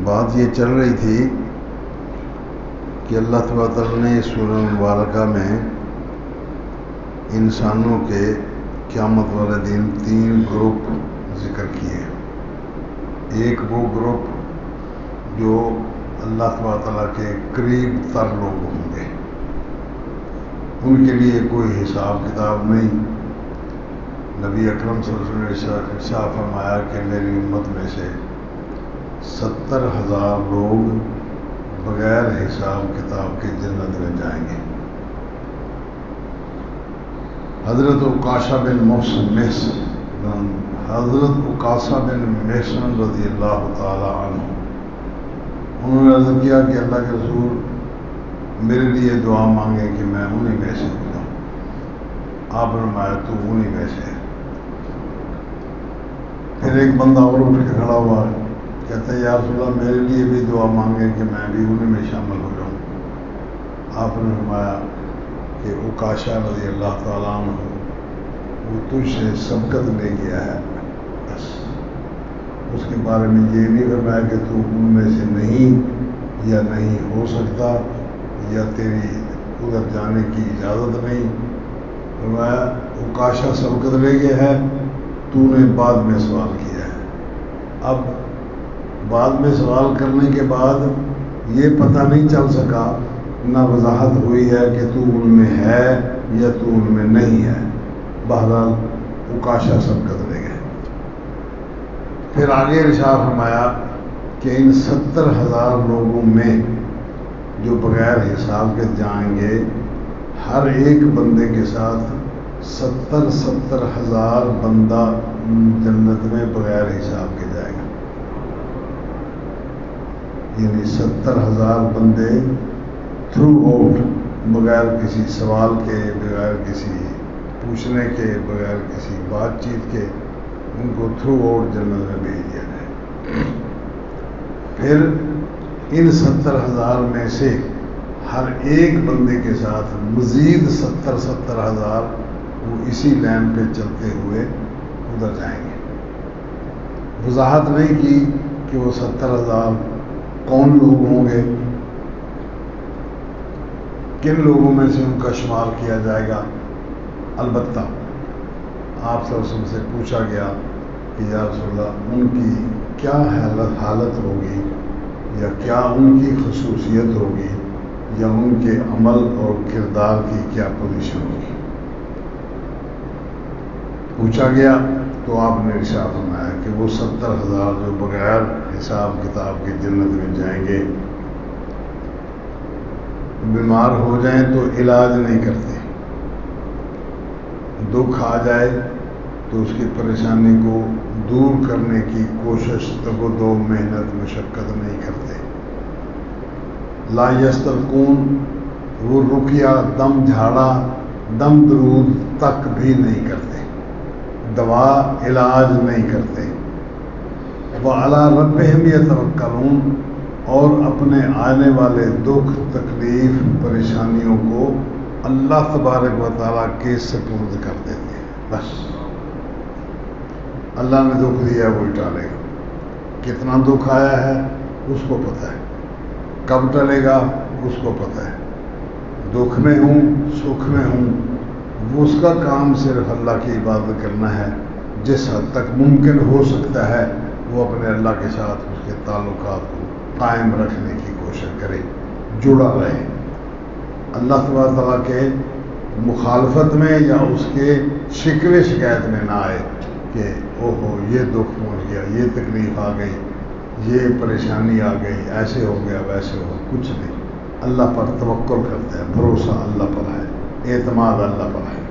بات یہ چل رہی تھی کہ اللہ تبارک تعالیٰ نے سورہ مبارکہ میں انسانوں کے قیامت والے دن 3 گروپ ذکر کیے. ایک وہ گروپ جو اللہ تبارک تعالیٰ کے قریب تر لوگ ہوں گے، ان کے لیے کوئی حساب کتاب نہیں. نبی اکرم صلی اللہ علیہ وسلم نے ارشاد فرمایا کہ میری امت میں سے 70,000 لوگ بغیر حساب کتاب کے جنت میں جائیں گے. حضرت عکاشہ بن محصن رضی اللہ تعالی عنہ، انہوں نے عرض کیا کہ اللہ کے رسول میرے لیے دعا مانگے کہ میں انہی میں سے ہو جاؤں. آپ نے فرمایا تو انہی میں سے ہے. پھر ایک بندہ اور اٹھ کے کھڑا ہوا، کہتا ہے یا رسول اللہ میرے لیے بھی دعا مانگے کہ میں بھی انہی میں شامل ہو جاؤں. آپ نے فرمایا کہ عکاشہ رضی اللہ تعالیٰ عنہ وہ تجھ سے سبقت لے گیا ہے، بس اس کے بارے میں یہ نہیں فرمایا کہ تو ان میں سے نہیں یا نہیں ہو سکتا یا تیری ادھر جانے کی اجازت نہیں. فرمایا عکاشہ سبقت لے گیا ہے، تو نے بعد میں سوال کیا ہے. اب بعد میں سوال کرنے کے بعد یہ پتہ نہیں چل سکا، نہ وضاحت ہوئی ہے کہ تو ان میں ہے یا تو ان میں نہیں ہے. بہرحال عکاشہ سبقت لے گئے. پھر آگے ارشاد فرمایا کہ ان 70,000 لوگوں میں جو بغیر حساب کے جائیں گے، ہر ایک بندے کے ساتھ 70,000 بندہ جنت میں بغیر حساب کے جائے گا. یعنی 70,000 بندے تھرو آؤٹ، بغیر کسی سوال کے، بغیر کسی پوچھنے کے، بغیر کسی بات چیت کے، ان کو تھرو آؤٹ جنت میں بھیج دیا جائے. پھر ان 70,000 میں سے ہر ایک بندے کے ساتھ مزید 70,000 وہ اسی لائن پہ چلتے ہوئے ادھر جائیں گے. وضاحت نہیں کی کہ وہ 70,000 کون لوگ ہوں گے، کن لوگوں میں سے ان کا شمار کیا جائے گا. البتہ آپ صلی اللہ علیہ وسلم سے پوچھا گیا کہ یا رسول اللہ ان کی کیا حالت ہوگی، یا کیا ان کی خصوصیت ہوگی، یا ان کے عمل اور کردار کی کیا پوزیشن ہوگی. پوچھا گیا تو آپ نے ارشاد فرمایا کہ وہ 70,000 جو بغیر حساب کتاب کے جنت میں جائیں گے، بیمار ہو جائیں تو علاج نہیں کرتے، دکھ آ جائے تو اس کی پریشانی کو دور کرنے کی کوشش، تگ و دو، محنت، مشقت نہیں کرتے. لا یسترقون، وہ رقیہ، دم جھاڑا، دم درود تک بھی نہیں کرتے، دوا علاج نہیں کرتے. وَعَلَىٰ رَبِّهِمْ يَتَوَكَّلُونَ، اور اپنے آنے والے دکھ، تکلیف، پریشانیوں کو اللہ تبارک و تعالیٰ کے سپرد کر دیتے ہیں. بس اللہ نے دکھ دیا وہ ٹالے گا. کتنا دکھ آیا ہے اس کو پتہ ہے، کب ٹلے گا اس کو پتہ ہے. دکھ میں ہوں، سکھ میں ہوں، وہ اس کا کام صرف اللہ کی عبادت کرنا ہے. جس حد تک ممکن ہو سکتا ہے وہ اپنے اللہ کے ساتھ اس کے تعلقات کو قائم رکھنے کی کوشش کرے، جڑا رہے. اللہ تبارک تعالیٰ کے مخالفت میں یا اس کے شکوے شکایت میں نہ آئے کہ اوہو یہ دکھ پہنچ گیا، یہ تکلیف آ گئی، یہ پریشانی آ گئی، ایسے ہو گیا، ویسے ہو. کچھ نہیں، اللہ پر توکل کرتا ہے، بھروسہ اللہ پر ہے، اعتماد اللہ پر ہے.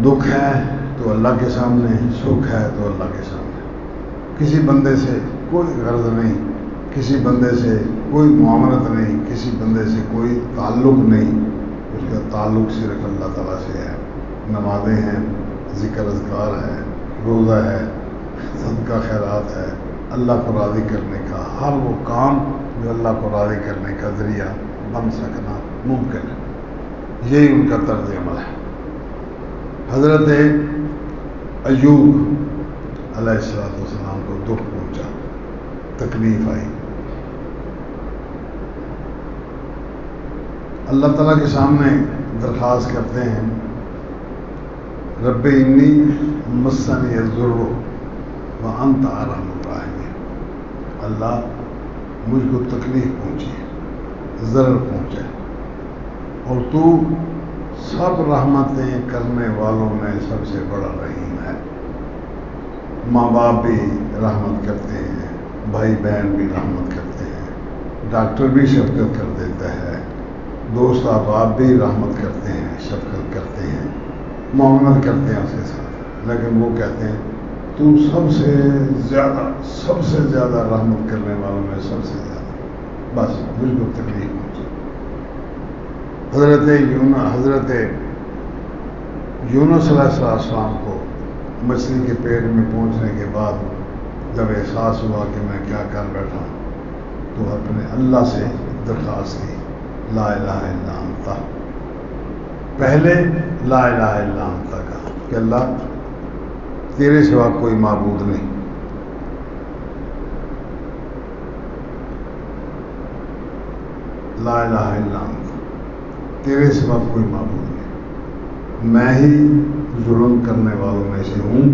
دکھ ہے تو اللہ کے سامنے، سکھ ہے تو اللہ کے سامنے. کسی بندے سے کوئی غرض نہیں، کسی بندے سے کوئی معاملت نہیں، کسی بندے سے کوئی تعلق نہیں. اس کا تعلق صرف اللہ تعالیٰ سے ہے. نمازیں ہیں، ذکر اذکار ہے، روزہ ہے، صدقہ خیرات ہے، اللہ کو راضی کرنے کا ہر وہ کام جو اللہ کو راضی کرنے کا ذریعہ بن سکنا ممکن ہے. یہی ان کا طرز عمل ہے. حضرت ایوب علیہ السلام کو دکھ پہنچا، تکلیف آئی. اللہ تعالیٰ کے سامنے درخواست کرتے ہیں رب انی مسنی الضر وانت ارحم الراحمین. اللہ مجھ کو تکلیف پہنچی ہے، ضرر پہنچا ہے، اور تو سب رحمتیں کرنے والوں میں سب سے بڑا رحیم ہے. ماں باپ بھی رحمت کرتے ہیں، بھائی بہن بھی رحمت کرتے ہیں، ڈاکٹر بھی شفقت کر دیتا ہے، دوست احباب بھی رحمت کرتے ہیں، شفقت کرتے ہیں، معاونت کرتے ہیں اس کے ساتھ. لیکن وہ کہتے ہیں تو سب سے زیادہ رحمت کرنے والوں میں سب سے زیادہ، بس مجھ کو تکلیف پہنچی. حضرت یونس علیہ السلام کو مچھلی کے پیٹ میں پہنچنے کے بعد جب احساس ہوا کہ میں کیا کر بیٹھا، تو اپنے اللہ سے درخواست کی لا الہ الا انت. پہلے لا الہ الا انت کا کہ اللہ تیرے سوا کوئی معبود نہیں. لا الہ الا انت، تیرے سوا کوئی معبود نہیں، میں ہی ظلم کرنے والوں میں سے ہوں،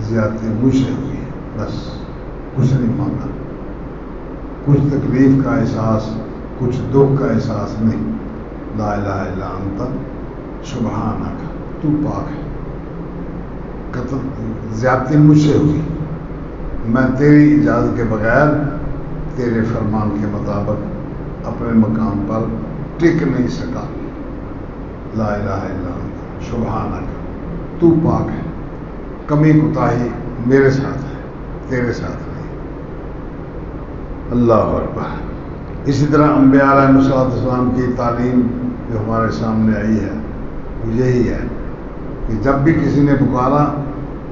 زیادتی مجھ سے ہوئی ہے، بس کچھ نہیں مانگا، کچھ تکلیف کا احساس، کچھ دکھ کا احساس نہیں. لا الہ الا انت سبحانک، تو پاک ہے، زیادتی مجھ سے ہوئی، میں تیری اجازت کے بغیر تیرے فرمان کے مطابق اپنے مقام پر ٹک نہیں سکا. لا الہ الا انت سبحانک، تو پاک ہے، کمی کوتاہی میرے ساتھ ہے، تیرے ساتھ نہیں. اللہ اکبر. اسی طرح انبیاء علیہ السلام کی تعلیم جو ہمارے سامنے آئی ہے وہ یہی ہے کہ جب بھی کسی نے پکارا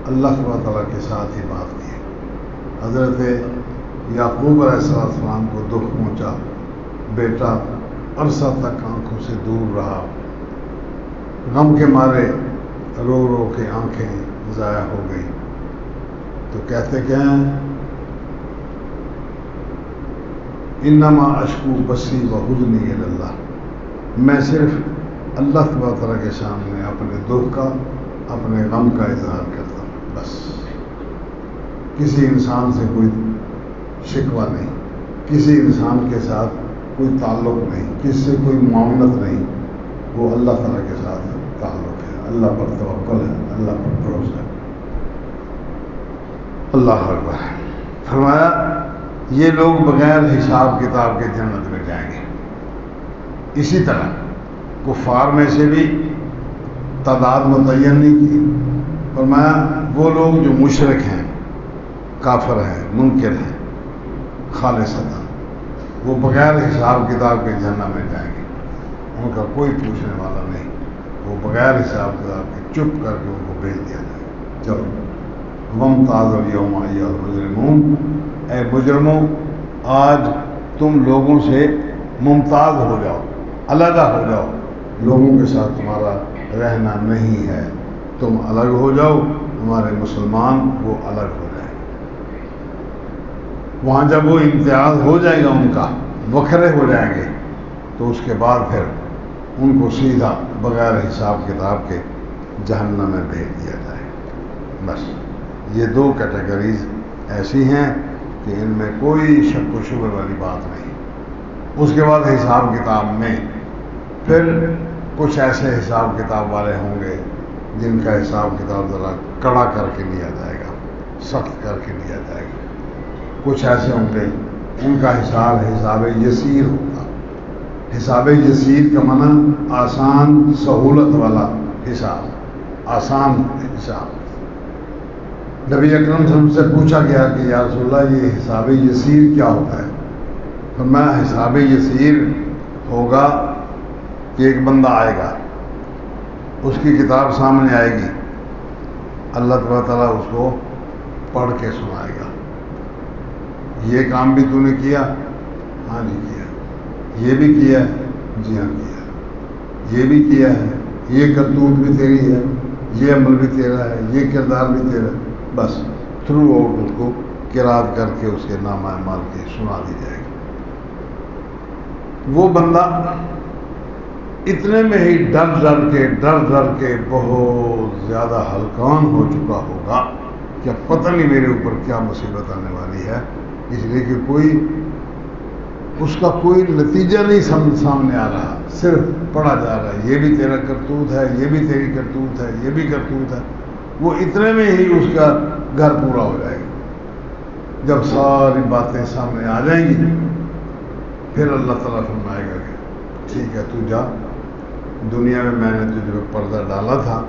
اللہ تعالیٰ کے ساتھ ہی بات کی. حضرت یعقوب علیہ السلام کو دکھ پہنچا، بیٹا عرصہ تک آنکھوں سے دور رہا، غم کے مارے رو رو کے آنکھیں ضائع ہو گئی، تو کہتے کہ ہیں انما اشکو بسی و حزنی الی اللہ، میں صرف اللہ تعالیٰ کے سامنے اپنے دکھ کا، اپنے غم کا اظہار کرتا ہوں، بس کسی انسان سے کوئی شکوہ نہیں، کسی انسان کے ساتھ کوئی تعلق نہیں، کسی سے کوئی معاملت نہیں، وہ اللہ تعالیٰ کے ساتھ تعلق ہے، اللہ پر توکل ہے، اللہ پر بھروسہ ہے. اللہ اکبر. فرمایا یہ لوگ بغیر حساب کتاب کے جنت میں جائیں گے. اسی طرح کفار میں سے بھی تعداد متعین نہیں کی. فرمایا وہ لوگ جو مشرک ہیں، کافر ہیں، منکر ہیں، خالصتاً وہ بغیر حساب کتاب کے جنت میں جائیں گے. ان کا کوئی پوچھنے والا نہیں، وہ بغیر حساب کتاب کے چپ کر کے ان کو بھیج دیا جائے. چلو وامتازوا الیوم ایھا المجرمون، اے مجرموں آج تم لوگوں سے ممتاز ہو جاؤ، علیحدہ ہو جاؤ، لوگوں کے ساتھ تمہارا رہنا نہیں ہے، تم الگ ہو جاؤ، ہمارے مسلمان وہ الگ ہو جائیں. وہاں جب وہ امتیاز ہو جائے گا، ان کا وکھرے ہو جائیں گے، تو اس کے بعد پھر ان کو سیدھا بغیر حساب کتاب کے جہنم میں بھیج دیا جائے. بس یہ دو کیٹیگریز ایسی ہیں کہ ان میں کوئی شک و شبہ والی بات نہیں. اس کے بعد حساب کتاب میں پھر کچھ ایسے حساب کتاب والے ہوں گے جن کا حساب کتاب ذرا کڑا کر کے لیا جائے گا، سخت کر کے لیا جائے گا. کچھ ایسے ہوں گے ان کا حساب یسیر ہوگا. حساب یسیر کا معنی آسان، سہولت والا حساب، آسان حساب. نبی اکرم صلی اللہ علیہ وسلم سے پوچھا گیا کہ یا رسول اللہ یہ حساب یسیر کیا ہوتا ہے؟ فرمایا حساب یسیر ہوگا کہ ایک بندہ آئے گا، اس کی کتاب سامنے آئے گی، اللہ تعالیٰ اس کو پڑھ کے سنائے گا. یہ کام بھی تو نے کیا؟ ہاں جی کیا. یہ بھی کیا ہے؟ جی ہاں کیا. یہ بھی کیا ہے، یہ کرتوت بھی تیری ہے، یہ عمل بھی تیرا ہے، یہ کردار بھی تیرا ہے. بس تھرو آؤٹ اس کو قرات کر کے اس کے نامہ اعمال کی سنا دی جائے گی۔ وہ بندہ اتنے میں ہی ڈر ڈر کے بہت زیادہ ہلکان ہو چکا ہوگا کہ اب پتہ نہیں میرے اوپر کیا مصیبت آنے والی ہے، اس لیے کہ اس کا کوئی نتیجہ نہیں سامنے آ رہا، صرف پڑھا جا رہا ہے یہ بھی تیرا کرتوت ہے، یہ بھی تیری کرتوت ہے، یہ بھی کرتوت ہے۔ وہ اتنے میں ہی اس کا گھر پورا ہو جائے گا۔ جب ساری باتیں سامنے آ جائیں گی پھر اللہ تعالیٰ فرمائے گا کہ ٹھیک ہے تو جا، دنیا میں نے تجھ پہ پردہ ڈالا تھا،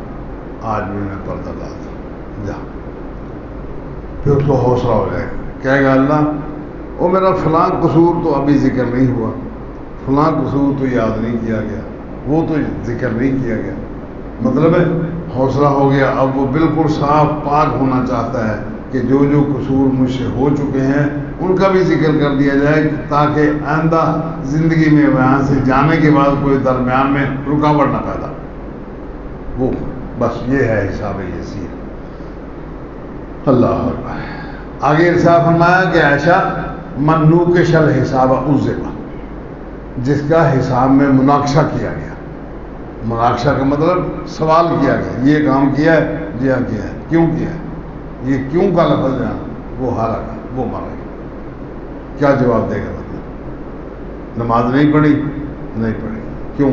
آج بھی میں پردہ ڈالتا ہوں، جا۔ پھر اس کو حوصلہ ہو جائے گا، کہے گا اللہ وہ میرا فلاں قصور تو ابھی ذکر نہیں ہوا، فلاں قصور تو یاد نہیں کیا گیا، وہ تو ذکر نہیں کیا گیا، مطلب ہے حوصلہ ہو گیا۔ اب وہ بالکل صاف پاک ہونا چاہتا ہے کہ جو قصور مجھ سے ہو چکے ہیں ان کا بھی ذکر کر دیا جائے تاکہ آئندہ زندگی میں یہاں سے جانے کے بعد کوئی درمیان میں رکاوٹ نہ پیدا۔ وہ بس یہ ہے حساب یسیر۔ اللہ اکبر۔ آگے ارشاد فرمایا کہ عائشہ من نوقش الحساب عذب، جس کا حساب میں مناقشہ کیا گیا۔ مناقشہ کا مطلب سوال کیا گیا، یہ کام کیا ہے، جی ہاں کیا ہے، کیوں کیا ہے، یہ کیوں کا لفظ ہے، وہ ہارا گا، وہ مارا گا۔ کیا جواب دے گا مطلب؟ نماز نہیں پڑھی، نہیں پڑھی، کیوں؟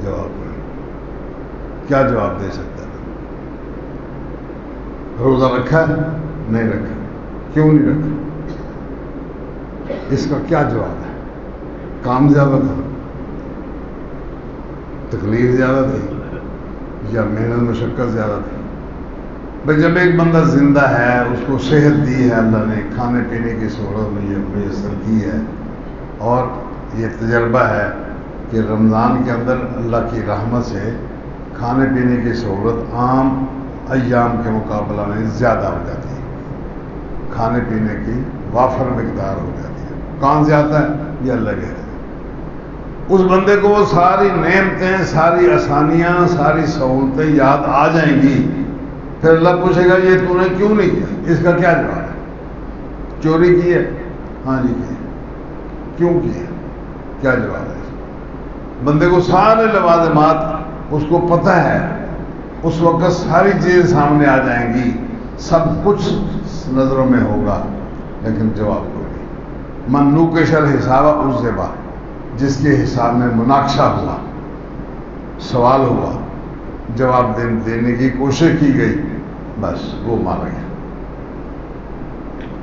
جواب پڑھی، کیا جواب دے سکتا ہے؟ روزہ رکھا ہے، نہیں رکھا، کیوں نہیں رکھا؟ اس کا کیا جواب ہے؟ کام زیادہ تھا، تکلیف زیادہ تھی، یا محنت مشقت زیادہ تھی؟ بھائی جب ایک بندہ زندہ ہے، اس کو صحت دی ہے اللہ نے، کھانے پینے کی سہولت میسر کی ہے، اور یہ تجربہ ہے کہ رمضان کے اندر اللہ کی رحمت سے کھانے پینے کی سہولت عام ایام کے مقابلہ میں زیادہ ہو جاتی ہے، کھانے پینے کی وافر مقدار ہو جاتی ہے۔ کہاں سے آتا ہے؟ یہ اللہ کے ہے۔ اس بندے کو وہ ساری نعمتیں، ساری آسانیاں، ساری سہولتیں یاد آ جائیں گی، پھر اللہ پوچھے گا یہ تو نے کیوں نہیں کیا؟ اس کا کیا جواب ہے؟ چوری کی ہے؟ ہاں جی کی ہے۔ کیوں کی ہے؟ کیا جواب ہے؟ بندے کو سارے لوازمات اس کو پتہ ہے، اس وقت ساری چیزیں سامنے آ جائیں گی، سب کچھ نظروں میں ہوگا، لیکن جواب کوئی نہیں۔ من نوقش الحساب عذب، جس کے حساب میں مناقشہ ہوا، سوال ہوا، جواب دینے کی کوشش کی گئی، بس وہ مارا گیا۔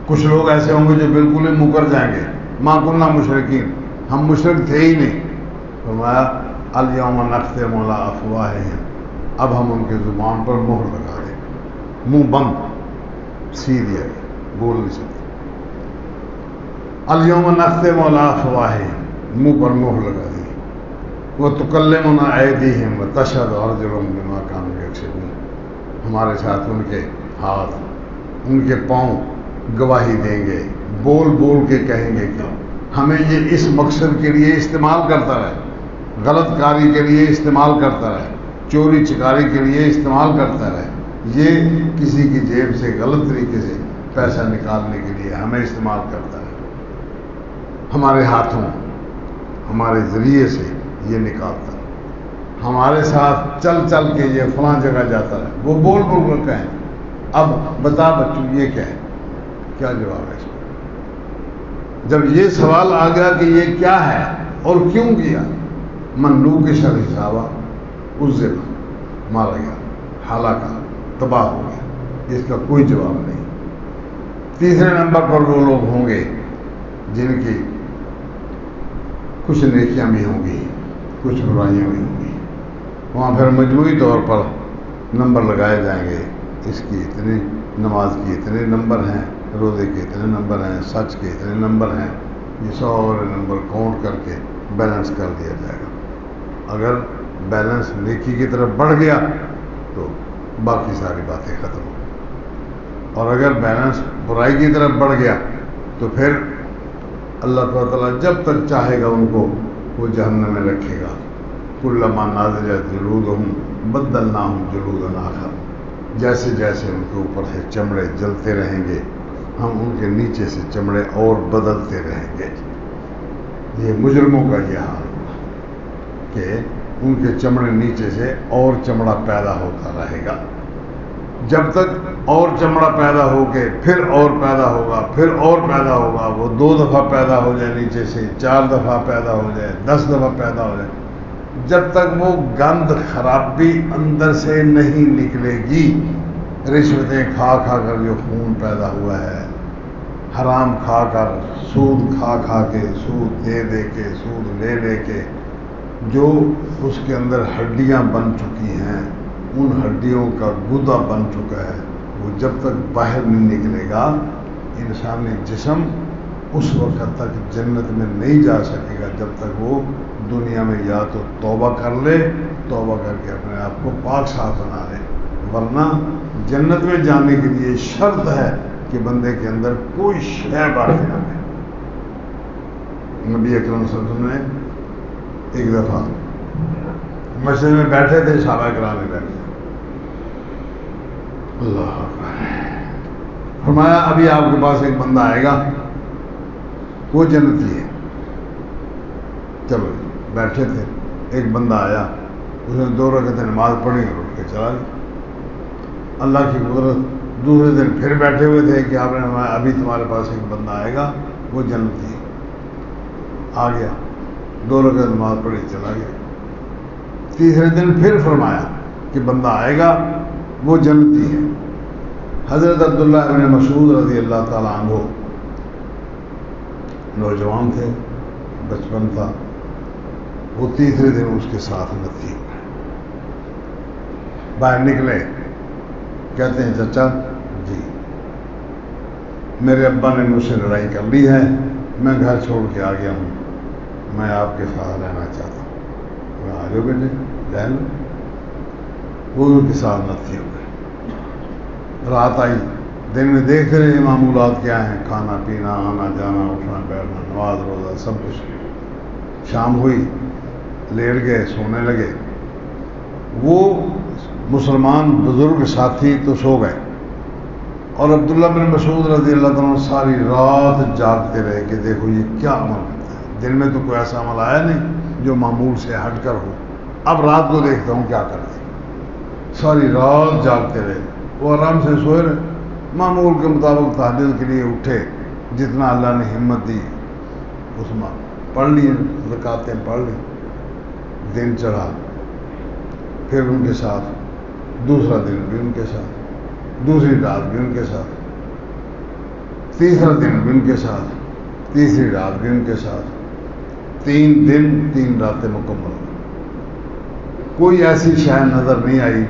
کچھ لوگ ایسے ہوں گے جو بالکل ہی مکر جائیں گے، ما کننا مشرکین، ہم مشرک تھے ہی نہیں۔ فرمایا الیوم نختم علی افواہہم، اب ہم ان کے زبان پر مہر لگا دیں، منہ بند سی دیا گیا، بول نہیں سکتے۔ الیوم نختم علی افواہہم، منہ پر مہر لگا دی۔ وتکلمنا ایدیہم وتشہد ارجلہم بما کانوا یکسبون، ہمارے ساتھ ان کے ہاتھ، ان کے پاؤں گواہی دیں گے، بول بول کے کہیں گے کہ ہمیں یہ اس مقصد کے لیے استعمال کرتا رہے، غلط کاری کے لیے استعمال کرتا رہے، چوری چکاری کے لیے استعمال کرتا رہے، یہ کسی کی جیب سے غلط طریقے سے پیسہ نکالنے کے لیے ہمیں استعمال کرتا رہے، ہمارے ہاتھوں، ہمارے ذریعے سے یہ نکالتا رہے، ہمارے ساتھ چل چل کے یہ فلاں جگہ جاتا رہے، وہ بول بول کر کہیں۔ اب بتا بچوں یہ کیا ہے؟ کیا جواب ہے اس کو؟ جب یہ سوال آ گیا کہ یہ کیا ہے اور کیوں کیا، منو کے شر حسابہ عذب، مارا گیا، ہلاکا، تباہ ہو گیا، اس کا کوئی جواب نہیں۔ تیسرے نمبر پر وہ لوگ ہوں گے جن کی کچھ نیکیاں بھی ہوں گی، کچھ برائیاں بھی ہوں گی، وہاں پھر مجموعی طور پر نمبر لگائے جائیں گے، اس کی اتنے، نماز کی اتنے نمبر ہیں، روزے کے اتنے نمبر ہیں، سچ کے اتنے نمبر ہیں، یہ سارے نمبر کاؤنٹ کر کے بیلنس کر دیا جائے گا۔ اگر بیلنس نیکی کی طرف بڑھ گیا تو باقی ساری باتیں ختم ہو گئی، اور اگر بیلنس برائی کی طرف بڑھ گیا تو پھر اللہ تعالیٰ جب تک چاہے گا ان کو وہ جہنم میں رکھے گا۔ کلما نضجت جلودہم بدلناہم جلودا آخر، جیسے جیسے ان کے اوپر سے چمڑے جلتے رہیں گے ہم ان کے نیچے سے چمڑے اور بدلتے رہیں گے. یہ مجرموں کا یہ حال ہوگا کہ ان کے چمڑے نیچے سے اور چمڑا پیدا ہوتا رہے گا جب تک اور چمڑا پیدا ہو کے پھر اور پیدا ہوگا، پھر اور پیدا ہوگا. وہ 2 دفعہ پیدا ہو جائے نیچے سے، 4 دفعہ پیدا ہو جائے، 10 دفعہ پیدا ہو جائے، جب تک وہ گند خرابی اندر سے نہیں نکلے گی. رشوتیں کھا کھا کر جو خون پیدا ہوا ہے، حرام کھا کر، سود کھا کھا کے، سود دے دے کے، سود لے لے کے جو اس کے اندر ہڈیاں بن چکی ہیں، ان ہڈیوں کا گودا بن چکا ہے، وہ جب تک باہر نہیں نکلے گا انسانی جسم اس وقت تک جنت میں نہیں جا سکے گا جب تک وہ دنیا میں یا تو توبہ کر لے، توبہ کر کے اپنے آپ کو پاک صاف بنا لے. ورنہ جنت میں جانے کے لیے شرط ہے کہ بندے کے اندر کوئی شے باقی نہ رہے. نبی اکرم صلی اللہ علیہ وسلم نے ایک دفعہ مسجد میں بیٹھے تھے، صحابہ کرام میں بیٹھے، اللہ اکبر، فرمایا ابھی آپ کے پاس ایک بندہ آئے گا، وہ جنتی ہے. چلو بیٹھے تھے، ایک بندہ آیا، اس نے 2 رکعتیں نماز پڑھی اور اٹھ کے چلا گیا. اللہ کی قدرت، دوسرے دن پھر بیٹھے ہوئے تھے کہ آپ نے فرمایا ابھی تمہارے پاس ایک بندہ آئے گا، وہ جنتی ہے. آ گیا، 2 رکعت نماز پڑھی، چلا گیا. تیسرے دن پھر فرمایا کہ بندہ آئے گا، وہ جنتی ہے. حضرت عبداللہ ابن مسعود رضی اللہ تعالیٰ عنہ نوجوان تھے، بچپن تھا، وہ تیسرے دن اس کے ساتھ نتی ہو گئے. باہر نکلے، کہتے ہیں چچا جی میرے ابا نے مجھ سے لڑائی کر لی ہے، میں گھر چھوڑ کے آ گیا ہوں، میں آپ کے ساتھ رہنا چاہتا ہوں. میں آ جاؤ بیٹے رہ لو. وہ ان کے ساتھ نتی ہو گئے. رات آئی، دن میں دیکھتے رہے معمولات کیا ہیں، کھانا پینا، آنا جانا، اٹھنا بیٹھنا، نماز روزہ سب کچھ. شام ہوئی، لیٹ گئے، سونے لگے. وہ مسلمان بزرگ ساتھی تو سو گئے، اور عبداللہ بن مسعود رضی اللہ تعالیٰ ساری رات جاگتے رہے کہ دیکھو یہ کیا عمل کرتا ہے. دن میں تو کوئی ایسا عمل آیا نہیں جو معمول سے ہٹ کر ہو، اب رات کو دیکھتا ہوں کیا کرتے. ساری رات جاگتے رہے. وہ آرام سے سوئے رہے، معمول کے مطابق تہجد کے لیے اٹھے، جتنا اللہ نے ہمت دی اس میں پڑھ لی، رکعتیں پڑھ لی. دن چڑھا، پھر ان کے ساتھ دوسرا دن بھی ان کے ساتھ، دوسری رات بھی ان کے ساتھ، تیسرا دن بھی ان کے ساتھ، تیسری رات بھی ان کے ساتھ. 3 دن 3 راتیں مکمل. کوئی ایسی شے نظر نہیں آئی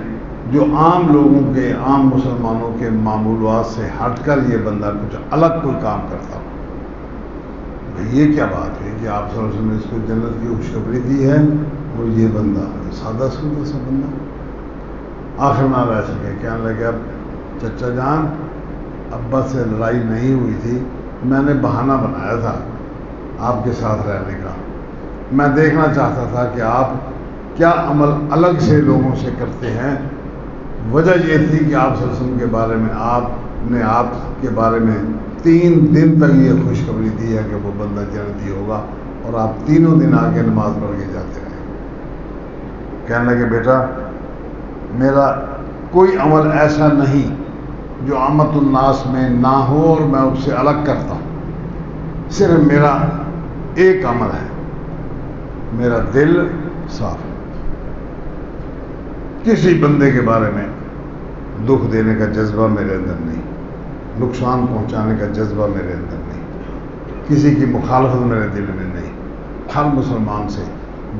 جو عام لوگوں کے، عام مسلمانوں کے معمولات سے ہٹ کر یہ بندہ کچھ الگ کوئی کام کرتا ہو. یہ کیا بات ہے کہ آپ صلی اللہ علیہ وسلم نے اس کو جنت کی خوشخبری دی ہے، اور یہ بندہ سادہ سادہ سا بندہ. آخر میں رہ سکے، کہنے لگے اب چچا جان ابا سے لڑائی نہیں ہوئی تھی، میں نے بہانہ بنایا تھا آپ کے ساتھ رہنے کا. میں دیکھنا چاہتا تھا کہ آپ کیا عمل الگ سے لوگوں سے کرتے ہیں. وجہ یہ تھی کہ آپ صلی اللہ علیہ وسلم کے بارے میں، آپ کے بارے میں 3 دن تک یہ خوشخبری دی ہے کہ وہ بندہ جنتی ہوگا، اور آپ تینوں دن آ کے نماز پڑھ کے جاتے رہے. کہنے لگے بیٹا میرا کوئی عمل ایسا نہیں جو عامت الناس میں نہ ہو اور میں اس سے الگ کرتا ہوں. صرف میرا ایک عمل ہے، میرا دل صاف ہے. کسی بندے کے بارے میں دکھ دینے کا جذبہ میرے اندر نہیں، نقصان پہنچانے کا جذبہ میرے اندر نہیں، کسی کی مخالفت میرے دل میں نہیں. ہر مسلمان سے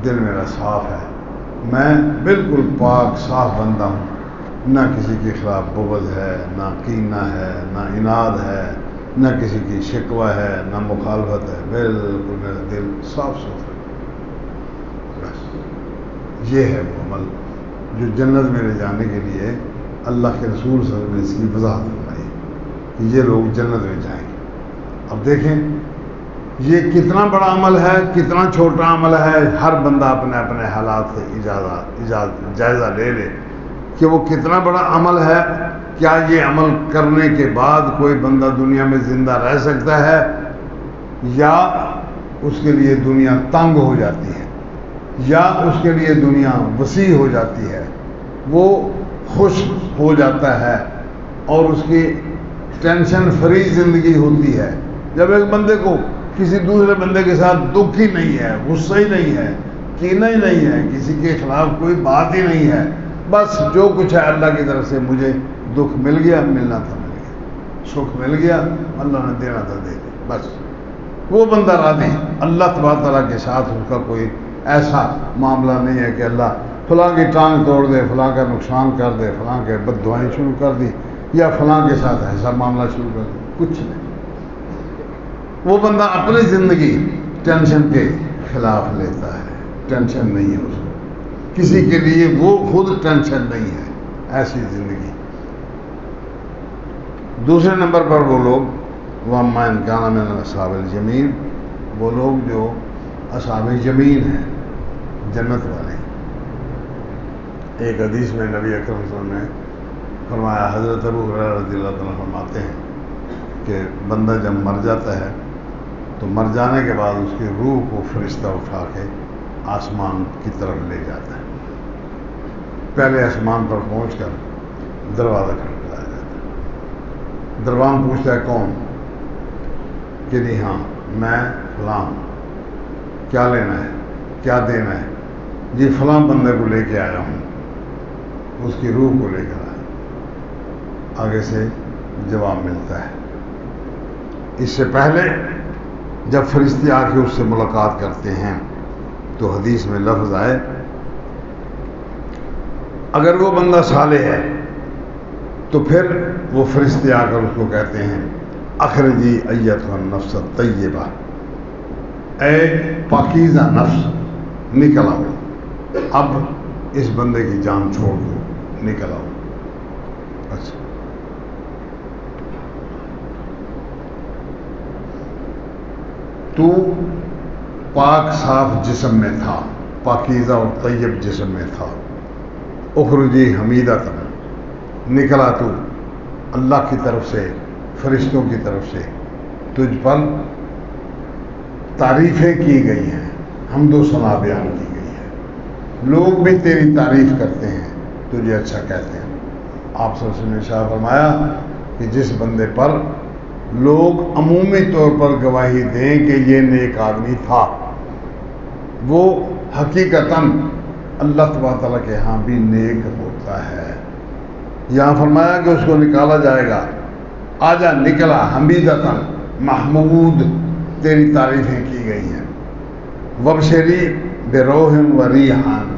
دل میرا صاف ہے، میں بالکل پاک صاف بندہ ہوں. نہ کسی کے خلاف بغض ہے، نہ کینہ ہے، نہ عناد ہے، نہ کسی کی شکوہ ہے، نہ مخالفت ہے. بالکل میرا دل صاف ستھرا. بس یہ ہے وہ عمل جو جنت میں لے جانے کے لیے اللہ کے رسول صلی اللہ علیہ وسلم نے اس کی وضاحت فرمائی کہ یہ لوگ جنت میں جائیں گے. اب دیکھیں یہ کتنا بڑا عمل ہے، کتنا چھوٹا عمل ہے. ہر بندہ اپنے اپنے حالات سے جائزہ لے لے کہ وہ کتنا بڑا عمل ہے، کیا یہ عمل کرنے کے بعد کوئی بندہ دنیا میں زندہ رہ سکتا ہے یا اس کے لیے دنیا تنگ ہو جاتی ہے یا اس کے لیے دنیا وسیع ہو جاتی ہے، وہ خوش ہو جاتا ہے اور اس کی ٹینشن فری زندگی ہوتی ہے۔ جب ایک بندے کو کسی دوسرے بندے کے ساتھ دکھ ہی نہیں ہے، غصہ ہی نہیں ہے، کینہ ہی نہیں ہے، کسی کے خلاف کوئی بات ہی نہیں ہے، بس جو کچھ ہے اللہ کی طرف سے، مجھے دکھ مل گیا، ملنا تھا مل گیا، سکھ مل گیا، اللہ نے دینا تھا دے دیا، بس وہ بندہ راضی۔ اللہ تبارک تعالیٰ کے ساتھ اس کا کوئی ایسا معاملہ نہیں ہے کہ اللہ فلاں کی ٹانگ توڑ دے، فلاں کا نقصان کر دے، فلاں کے بد دعائیں شروع کر دی، یا فلاں کے ساتھ ایسا معاملہ شروع کر دے، کچھ نہیں۔ وہ بندہ اپنی زندگی ٹینشن کے خلاف لیتا ہے، ٹینشن نہیں ہے اس کو، کسی کے لیے وہ خود ٹینشن نہیں ہے، ایسی زندگی۔ دوسرے نمبر پر وہ لوگ وَأَمَّا إِنْ كَانَ مِنَ أَصْحَابِ الْيَمِينِ، وہ لوگ جو اصحاب یمین ہیں، جنت والے۔ ایک حدیث میں نبی اکرم صلی اللہ علیہ وسلم نے فرمایا، حضرت ابو ہریرہ رضی اللہ عنہ فرماتے ہیں کہ بندہ جب مر جاتا ہے تو مر جانے کے بعد اس کی روح کو فرشتہ اٹھا کے آسمان کی طرف لے جاتا ہے۔ پہلے آسمان پر پہنچ کر دروازہ کھٹکھٹایا جاتا ہے، دروازہ پوچھتا ہے کون؟ کہ نہیں، ہاں میں فلاں ہوں، کیا لینا ہے، کیا دینا ہے؟ جی فلاں بندے کو لے کے آیا ہوں، اس کی روح کو لے کر آیا۔ آگے سے جواب ملتا ہے۔ اس سے پہلے جب فرشتے آ کے اس سے ملاقات کرتے ہیں تو حدیث میں لفظ آئے، اگر وہ بندہ صالح ہے تو پھر وہ فرشتے آ کر اس کو کہتے ہیں، اخرجی ایتھا النفس الطیبہ، اے پاکیزہ نفس نکل آؤ، اب اس بندے کی جان چھوڑ دو، نکل آؤ۔ اچھا، تو پاک صاف جسم میں تھا، پاکیزہ اور طیب جسم میں تھا، اخرجی حمیدہ تک، نکلا تو اللہ کی طرف سے، فرشتوں کی طرف سے تجھ پر تعریفیں کی گئی ہیں، حمد و ثنا بیان کی گئی ہے، لوگ بھی تیری تعریف کرتے ہیں، تجھے اچھا کہتے ہیں۔ آپ صلی اللہ علیہ وسلم نے ارشاد فرمایا کہ جس بندے پر لوگ عمومی طور پر گواہی دیں کہ یہ نیک آدمی تھا، وہ حقیقتاً اللہ تبارک تعالیٰ کے ہاں بھی نیک ہوتا ہے۔ یہاں فرمایا کہ اس کو نکالا جائے گا، آجا نکلا، حمیدتاً، محمود، تیری تعریفیں کی گئی ہیں، وبشری بروح و ریحان،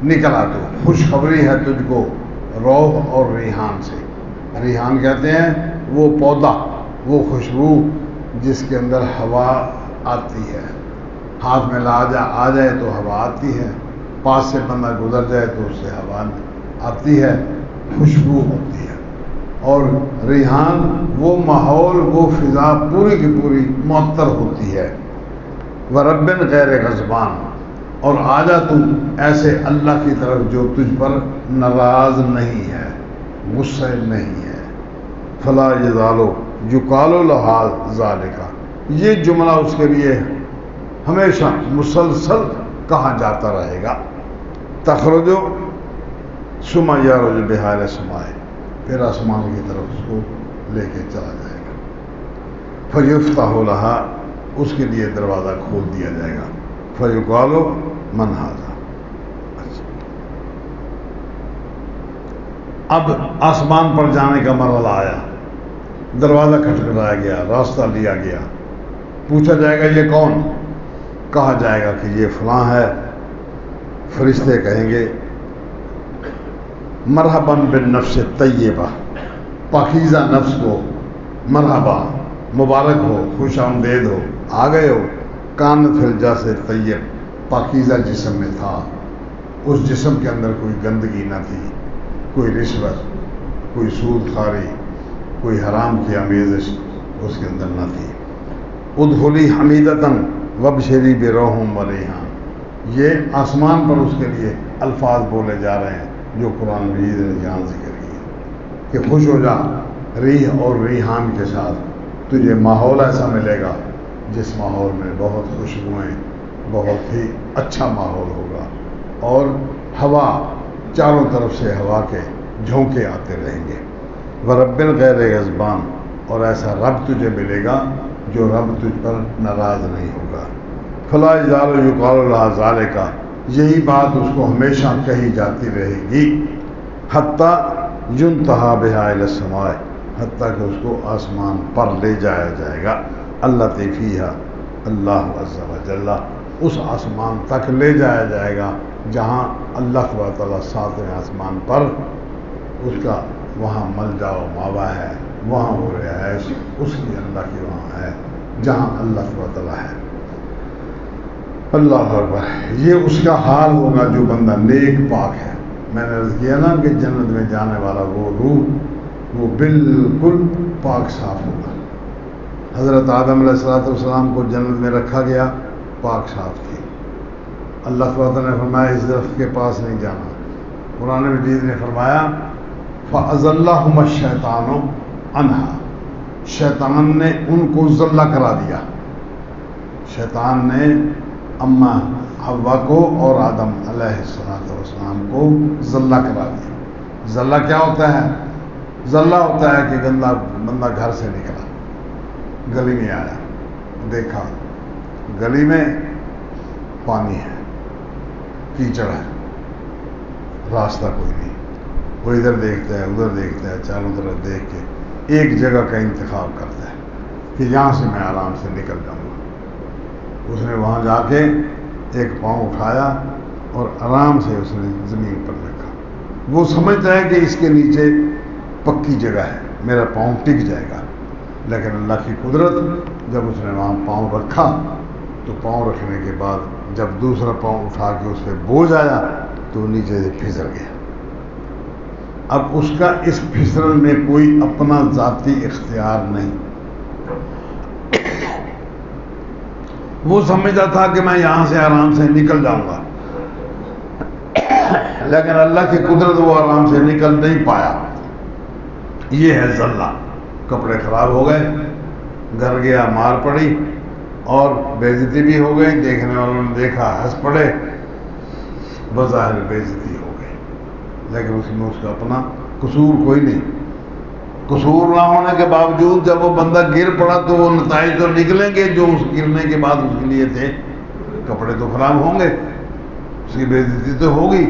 نکلا تو خوشخبری ہے تجھ کو روح اور ریحان سے۔ ریحان کہتے ہیں وہ پودا، وہ خوشبو جس کے اندر ہوا آتی ہے، ہاتھ میں آ جائے تو ہوا آتی ہے، پاس سے بندہ گزر جائے تو اس سے ہوا آتی ہے، خوشبو ہوتی ہے۔ اور ریحان وہ ماحول، وہ فضا پوری کی پوری معطر ہوتی ہے۔ وَرَبٍّ غیر غضبان، اور آجا تو ایسے اللہ کی طرف جو تجھ پر ناراض نہیں ہے، غصہ نہیں ہے۔ فلا یزالو یقال لہا ذالک، یہ جملہ اس کے لیے ہمیشہ مسلسل کہا جاتا رہے گا۔ تخرجو ثم یعرج بہا الی السماء، پھر آسمان کی طرف اس کو لے کے چلا جائے گا۔ فیفتح لہا، اس کے لیے دروازہ کھول دیا جائے گا۔ فیقال من ھذا، اب آسمان پر جانے کا مرحلہ آیا، دروازہ کھٹکھٹایا گیا، راستہ لیا گیا، پوچھا جائے گا یہ کون؟ کہا جائے گا کہ یہ فلاں ہے۔ فرشتے کہیں گے مرحبا بالنفس الطیبہ، پاکیزہ نفس کو مرحبا، مبارک ہو، خوش آمدید ہو، آ گئے ہو۔ کانت فی الجسد طیب، پاکیزہ جسم میں تھا، اس جسم کے اندر کوئی گندگی نہ تھی، کوئی رشوت، کوئی سود خواری، کوئی حرام کی آمیزش اس کے اندر نہ تھی۔ ادخلی حمیدتاً وبشری بروح و ریحان، یہ آسمان پر اس کے لیے الفاظ بولے جا رہے ہیں جو قرآن مجید نے یہاں ذکر کیے۔ کہ خوش ہو جا ریح اور ریحان کے ساتھ، تجھے ماحول ایسا ملے گا جس ماحول میں بہت خوشبوئیں، بہت ہی اچھا ماحول ہوگا، اور ہوا چاروں طرف سے ہوا کے جھونکے آتے رہیں گے۔ ورب غیر غضبان، اور ایسا رب تجھے ملے گا جو رب تجھ پر ناراض نہیں ہوگا۔ فلا یزال یقال لہا ذالک، یہی بات اس کو ہمیشہ کہی جاتی رہے گی، حتیٰ ینتہی بہا الی السماء، حتیٰ کہ اس کو آسمان پر لے جایا جائے گا، التی فیہا اللہ عز و جل، اس آسمان تک لے جایا جائے گا جہاں اللہ تبارک و تعالیٰ ساتویں آسمان پر اس کا وہاں ملجا و ماوا ہے، وہاں وہ رہائش اس کی اللہ کی وہاں ہے جہاں اللہ تبارک و تعالیٰ ہے۔ اللہ اکبر، یہ اس کا حال ہوگا جو بندہ نیک پاک ہے۔ میں نے عرض کیا نا کہ جنت میں جانے والا وہ روح وہ بالکل پاک صاف ہوگا۔ حضرت آدم علیہ السلام کو جنت میں رکھا گیا، پاک صاف تھی۔ اللہ تعالیٰ نے فرمایا اس درخت کے پاس نہیں جانا۔ قرآن مجید نے فرمایا فَأَزَلَّهُمَ الشَّيْطَانُ عَنْهَا، شیطان نے ان کو ذلہ کرا دیا۔ شیطان نے اما حوا کو اور آدم علیہ السلام کو ذلہ کرا دیا۔ ذلہ کیا ہوتا ہے؟ ذلہ ہوتا ہے کہ بندہ گھر سے نکلا، گلی میں آیا، دیکھا گلی میں پانی ہے، کیچڑ ہے، راستہ کوئی نہیں، وہ ادھر دیکھتا ہے ادھر دیکھتا ہے، چاروں طرف دیکھ کے ایک جگہ کا انتخاب کرتا ہے کہ یہاں سے میں آرام سے نکل جاؤں گا۔ اس نے وہاں جا کے ایک پاؤں اٹھایا اور آرام سے اس نے زمین پر رکھا۔ وہ سمجھتا ہے کہ اس کے نیچے پکی جگہ ہے، میرا پاؤں ٹک جائے گا، لیکن اللہ کی قدرت، جب اس نے وہاں پاؤں رکھا تو پاؤں رکھنے کے بعد جب دوسرا پاؤں اٹھا کے اس پہ بوجھ آیا تو نیچے سے پھسل گیا۔ اب اس کا اس پھسلن میں کوئی اپنا ذاتی اختیار نہیں۔ وہ سمجھتا تھا کہ میں یہاں سے آرام سے نکل جاؤں گا، لیکن اللہ کی قدرت وہ آرام سے نکل نہیں پایا۔ یہ ہے ذلہ۔ کپڑے خراب ہو گئے، گھر گیا مار پڑی اور بے عزتی بھی ہو گئی، دیکھنے والوں نے دیکھا ہنس پڑے، بظاہر بے عزتی ہو گئی، لیکن اس میں اس کا اپنا قصور کوئی نہیں۔ قصور نہ ہونے کے باوجود جب وہ بندہ گر پڑا تو وہ نتائج تو نکلیں گے جو اس گرنے کے بعد اس کے لیے تھے۔ کپڑے تو خراب ہوں گے، اس کی بے عزتی تو ہوگی،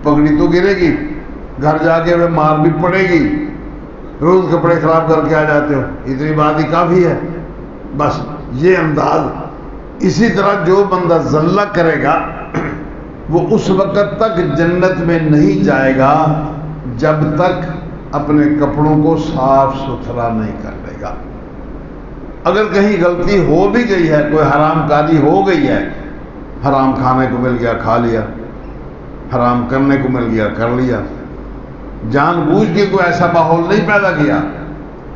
پگڑی تو گرے گی، گھر جا کے وہ مار بھی پڑے گی۔ روز کپڑے خراب کر کے آ جاتے ہو، اتنی بات ہی کافی ہے، بس یہ انداز۔ اسی طرح جو بندہ ذلہ کرے گا وہ اس وقت تک جنت میں نہیں جائے گا جب تک اپنے کپڑوں کو صاف ستھرا نہیں کر لے گا۔ اگر کہیں غلطی ہو بھی گئی ہے، کوئی حرام کاری ہو گئی ہے، حرام کھانے کو مل گیا کھا لیا، حرام کرنے کو مل گیا کر لیا، جان بوجھ کے کوئی ایسا ماحول نہیں پیدا کیا،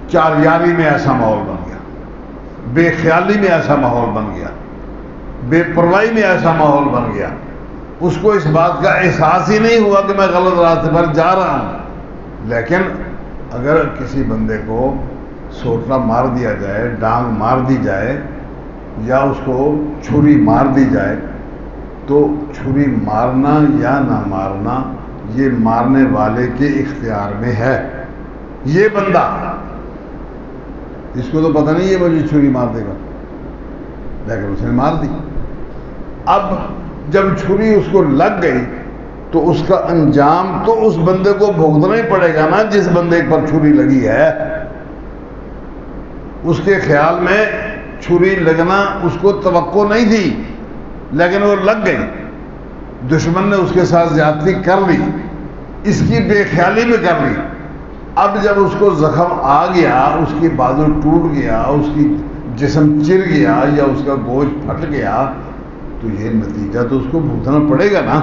چار یاری میں ایسا ماحول بن گیا، بے خیالی میں ایسا ماحول بن گیا، بے پرواہی میں ایسا ماحول بن گیا، اس کو اس بات کا احساس ہی نہیں ہوا کہ میں غلط راستے پر جا رہا ہوں۔ لیکن اگر کسی بندے کو سوٹا مار دیا جائے، ڈانگ مار دی جائے، یا اس کو چھری مار دی جائے، تو چھری مارنا یا نہ مارنا یہ مارنے والے کے اختیار میں ہے۔ یہ بندہ، اس کو تو پتہ نہیں یہ مجھے چھری مار دے گا، لیکن اس نے مار دی۔ اب جب چھری اس کو لگ گئی تو اس کا انجام تو اس بندے کو بھگتنا ہی پڑے گا نا، جس بندے پر چھری لگی ہے۔ اس کے خیال میں چھری لگنا اس کو توقع نہیں تھی، لیکن وہ لگ گئی، دشمن نے اس کے ساتھ زیادتی کر لی، اس کی بے خیالی میں کر لی۔ اب جب اس کو زخم آ گیا، اس کی بازو ٹوٹ گیا، اس کی جسم چر گیا یا اس کا گوشت پھٹ گیا، تو یہ نتیجہ تو اس کو بھگتنا پڑے گا نا۔